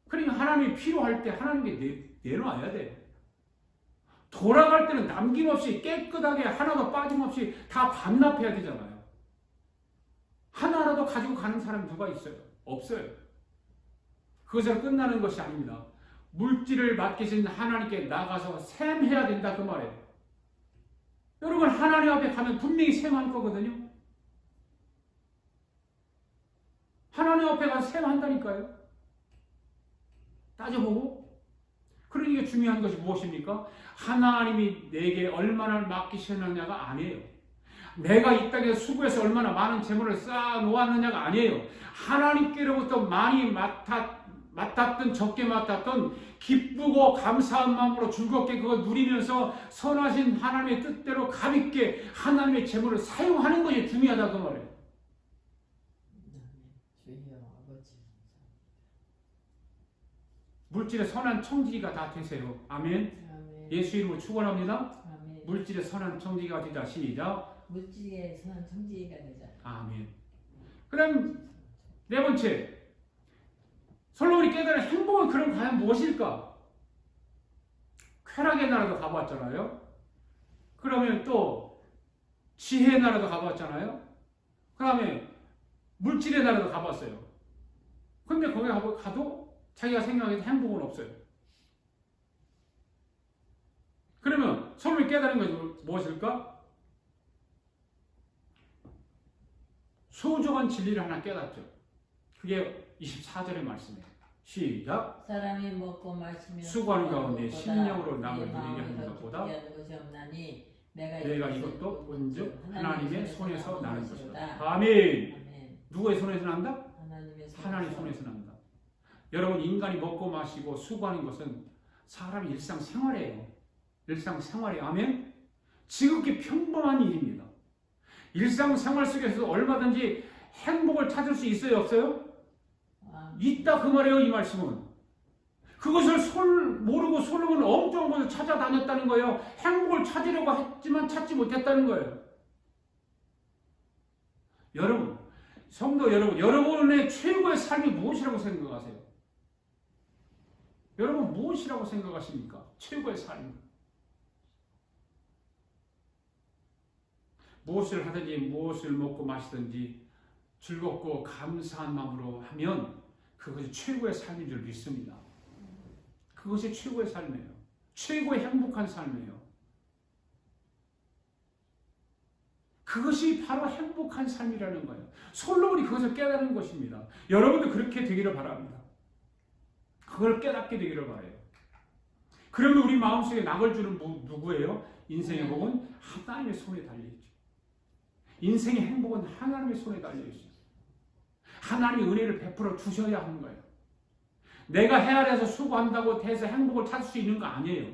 그러니까 하나님이 필요할 때 하나님께 내놔야 돼. 돌아갈 때는 남김없이 깨끗하게 하나도 빠짐없이 다 반납해야 되잖아요. 하나라도 가지고 가는 사람이 누가 있어요? 없어요. 그것으로 끝나는 것이 아닙니다. 물질을 맡기신 하나님께 나가서 샘해야 된다 그 말이에요. 여러분 하나님 앞에 가면 분명히 샘할 거거든요. 하나님 앞에 가서 샘한다니까요. 따져보고. 그러니까 중요한 것이 무엇입니까? 하나님이 내게 얼마나 맡기셨느냐가 아니에요. 내가 이 땅에 수고해서 얼마나 많은 재물을 쌓아 놓았느냐가 아니에요. 하나님께로부터 많이 맡았던 적게 맡았던 기쁘고 감사한 마음으로 즐겁게 그걸 누리면서 선하신 하나님의 뜻대로 가볍게 하나님의 재물을 사용하는 것이 중요하다 그 말이에요. 물질의 선한 청지기가 다 되세요. 아멘. 아멘. 예수 이름으로 축원합니다. 아멘. 물질의 선한 청지기가 되자. 시작. 물질의 선한 청지기가 되자. 아멘. 그럼 네 번째, 솔로몬이 깨달은 행복은 그럼 과연 무엇일까? 쾌락의 나라도 가봤잖아요. 그러면 또 지혜의 나라도 가봤잖아요. 그 다음에 물질의 나라도 가봤어요. 근데 거기 가도 자기가 생각해도 행복은 없어요. 그러면 솔로몬이 깨달은 것이 무엇일까? 소중한 진리를 하나 깨닫죠. 그게 24절의 말씀이에요. 시작. 사람이 먹고 마시며 수고하는 가운데 심령으로 남을 누리게 하는 것보다 내가 이것도 본즉 하나님의 손에서 나는 것이다. 아멘. 누구의 손에서 난다? 하나님의 손에서 난다. 여러분 인간이 먹고 마시고 수고하는 것은 사람의 일상생활이에요. 일상생활이에요. 아멘. 지극히 평범한 일입니다. 일상생활 속에서도 얼마든지 행복을 찾을 수 있어요? 없어요? 있다 그 말이에요. 이 말씀은. 그것을 모르고 솔로몬은 엄청 곳을 찾아다녔다는 거예요. 행복을 찾으려고 했지만 찾지 못했다는 거예요. 여러분, 성도 여러분, 여러분의 최고의 삶이 무엇이라고 생각하세요? 여러분 무엇이라고 생각하십니까? 최고의 삶. 무엇을 하든지 무엇을 먹고 마시든지 즐겁고 감사한 마음으로 하면 그것이 최고의 삶인 줄 믿습니다. 그것이 최고의 삶이에요. 최고의 행복한 삶이에요. 그것이 바로 행복한 삶이라는 거예요. 솔로몬이 그것을 깨달은 것입니다. 여러분도 그렇게 되기를 바랍니다. 그걸 깨닫게 되기를 바라요. 그러면 우리 마음속에 낙을 주는 누구예요? 인생의 복은 하나님의 손에 달려있죠. 인생의 행복은 하나님의 손에 달려있어요. 하나님의 은혜를 베풀어 주셔야 하는 거예요. 내가 헤아려서 수고한다고 해서 행복을 찾을 수 있는 거 아니에요.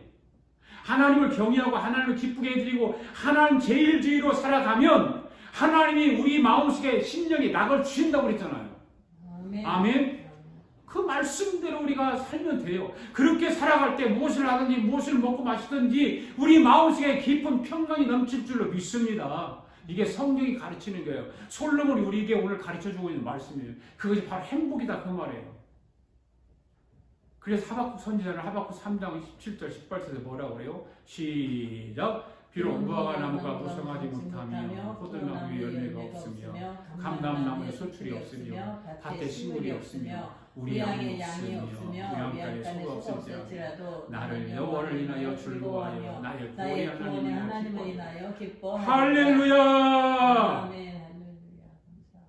하나님을 경외하고 하나님을 기쁘게 해드리고 하나님 제일주의로 살아가면 하나님이 우리 마음속에 심령에 낙을 주신다고 그랬잖아요. 아멘. 아멘. 그 말씀대로 우리가 살면 돼요. 그렇게 살아갈 때 무엇을 하든지 무엇을 먹고 마시든지 우리 마음속에 깊은 평강이 넘칠 줄로 믿습니다. 이게 성경이 가르치는 거예요. 솔로몬이 우리에게 오늘 가르쳐주고 있는 말씀이에요. 그것이 바로 행복이다 그 말이에요. 그래서 하박국 선지자는 하박국 3장 17절 18절에 뭐라고 그래요? 시작! 비록 무화과 나무가 무성하지 못하며 포도나무에 열매가 없으며 감람나무에 소출이 없으며 밭에 식물이 없으며 우리 양이 없으며 우양간에 소가 없을지라도 나를 여호와를 인하여 즐거워하여 나의 구원의 하나님을 인하여 기뻐하리라. 할렐루야! 아멘. 할렐루야. 감사합니다.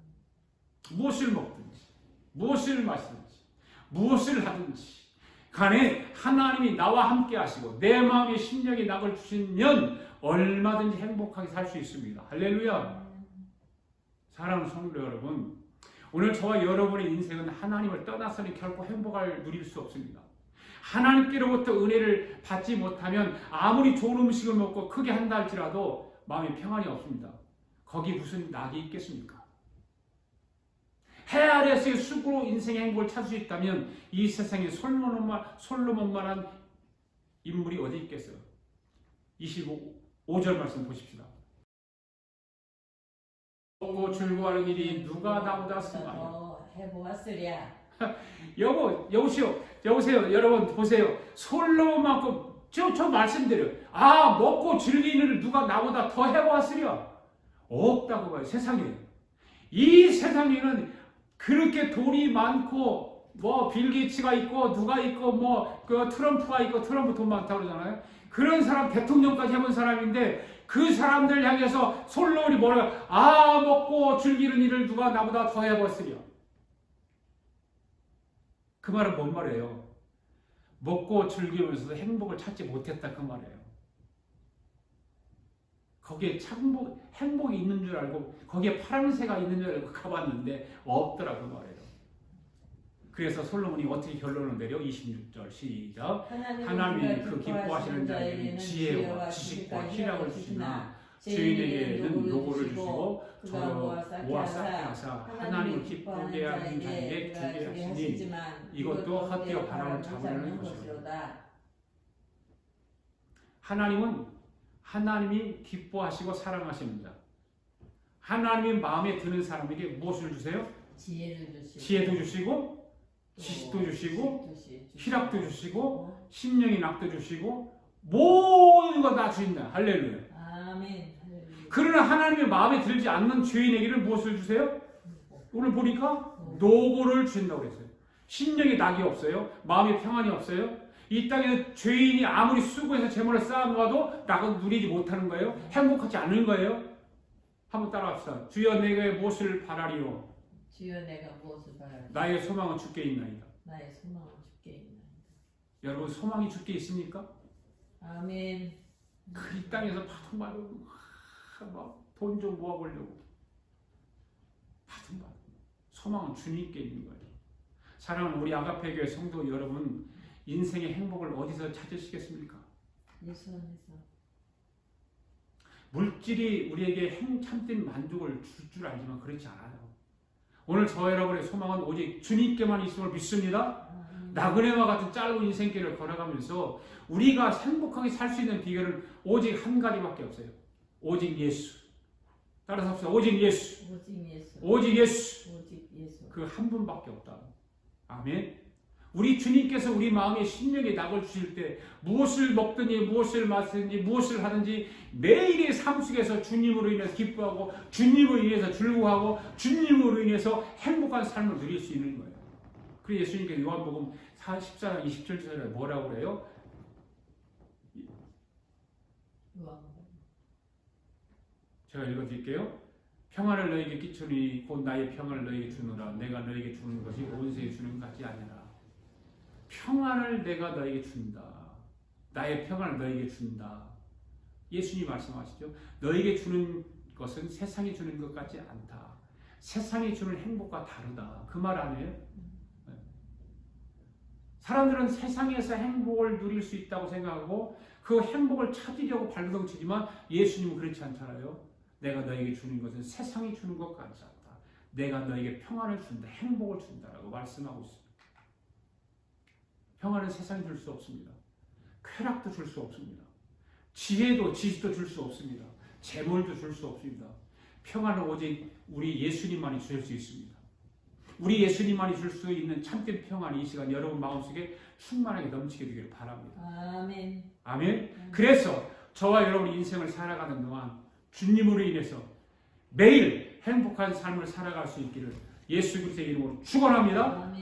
무엇을 먹든지 무엇을 마시든지 무엇을 하든지 간에 하나님이 나와 함께 하시고 내 마음의 심령에 낙을 주시면 얼마든지 행복하게 살 수 있습니다. 할렐루야. 사랑하는 성도 여러분, 오늘 저와 여러분의 인생은 하나님을 떠나서는 결코 행복을 누릴 수 없습니다. 하나님께로부터 은혜를 받지 못하면 아무리 좋은 음식을 먹고 크게 한다 할지라도 마음에 평안이 없습니다. 거기 무슨 낙이 있겠습니까? 해 아래서의 숲으로 인생의 행복을 찾을 수 있다면 이 세상에 솔로몬만한 인물이 어디 있겠어요? 25절 말씀 보십시다. 먹고 즐거워하는 일이 누가 나보다 승하냐? 해보았으랴. 여보세요. 여러분 보세요. 솔로몬만큼 저 말씀드려요. 아, 먹고 즐기는 일을 누가 나보다 더 해보았으랴? 없다고 봐요. 세상에. 이 세상에는 그렇게 돈이 많고 뭐 빌 게이츠가 있고 누가 있고 뭐 그 트럼프가 있고 트럼프 돈 많다고 그러잖아요. 그런 사람 대통령까지 해본 사람인데 그 사람들 향해서 솔로몬이 뭐라고 아 먹고 즐기는 일을 누가 나보다 더 해봤으랴. 그 말은 뭔 말이에요? 먹고 즐기면서도 행복을 찾지 못했다 그 말이에요. 거기에 행복이 있는 줄 알고 거기에 파랑새가 있는 줄 알고 가봤는데 없더라고 말이에요. 그래서 솔로몬이 어떻게 결론을 내려? 26절 시작. 하나님이 그 기뻐하시는 자에게는 지혜와 지식과 희락을 주시나 죄인에게는 노고를 주시고 저로 모아 쌓게 하사 하나님을 기쁘게 하는 자에게 주게 하시니 이것도 헛되어 바람을 잡으려는 것이로다. 하나님은 하나님이 기뻐하시고 사랑하시는 자, 하나님이 마음에 드는 사람에게 무엇을 주세요? 지혜도 주시고 지식도 주시고 희락도 주시고 심령의 낙도 주시고 모든 것 다 주신다. 할렐루야. 아멘. 그러나 하나님의 마음에 들지 않는 죄인에게는 무엇을 주세요? 오늘 보니까 노고를 주신다고 그랬어요. 심령의 낙이 없어요. 마음의 평안이 없어요. 이 땅에 죄인이 아무리 수고해서 재물을 쌓아놓아도 낙은 누리지 못하는 거예요. 행복하지 않은 거예요. 한번 따라합시다. 주여 내가 무엇을 바라리요? 주여 내가 무엇을 바라리요? 나의 소망은 주께 있나이다. 나의 소망은 주께 있나이다. 여러분 소망이 주께 있습니까? 아멘. 그 이 땅에서 받은 말은 돈 좀 모아보려고 받은 말. 소망은 주님께 있는 거예요. 사랑하는 우리 아가페 교회 성도 여러분, 인생의 행복을 어디서 찾으시겠습니까? 예수 안에서. 물질이 우리에게 참된 만족을 줄 알지만 그렇지 않아요. 오늘 저 여러분의 소망은 오직 주님께만 있음을 믿습니다. 나그네와 같은 짧은 인생길을 걸어가면서 우리가 행복하게 살 수 있는 비결은 오직 한 가지밖에 없어요. 오직 예수. 따라서 합시다. 오직 예수. 오직 예수. 오직 예수. 오직 예수. 그 한 분밖에 없다. 아멘. 우리 주님께서 우리 마음에 심령에 낙을 주실 때 무엇을 먹든지 무엇을 마시든지 무엇을 하든지 매일의 삶 속에서 주님으로 인해서 기뻐하고 주님으로 인해서 즐거워하고 주님으로 인해서 행복한 삶을 누릴 수 있는 거예요. 그래서 예수님께서 요한복음 14장 27절에 뭐라고 그래요? 제가 읽어드릴게요. 평안을 너에게 끼치니 곧 나의 평안을 너에게 주노라. 내가 너에게 주는 것이 온 세에 주는 것 같지 아니라. 평안을 내가 너에게 준다. 나의 평안을 너에게 준다. 예수님 말씀하시죠. 너에게 주는 것은 세상이 주는 것 같지 않다. 세상이 주는 행복과 다르다. 그 말 아니에요? 사람들은 세상에서 행복을 누릴 수 있다고 생각하고 그 행복을 찾으려고 발버둥치지만 예수님은 그렇지 않잖아요. 내가 너에게 주는 것은 세상이 주는 것 같지 않다. 내가 너에게 평안을 준다. 행복을 준다라고 말씀하고 있습니다. 평안은 세상이 줄 수 없습니다. 쾌락도 줄 수 없습니다. 지혜도 지식도 줄 수 없습니다. 재물도 줄 수 없습니다. 평안은 오직 우리 예수님만이 줄 수 있습니다. 우리 예수님만이 줄 수 있는 참된 평안이 이 시간 여러분 마음속에 충만하게 넘치게 되기를 바랍니다. 아멘. 아멘. 그래서 저와 여러분의 인생을 살아가는 동안 주님으로 인해서 매일 행복한 삶을 살아갈 수 있기를 예수 그리스도의 이름으로 축원합니다. 아멘.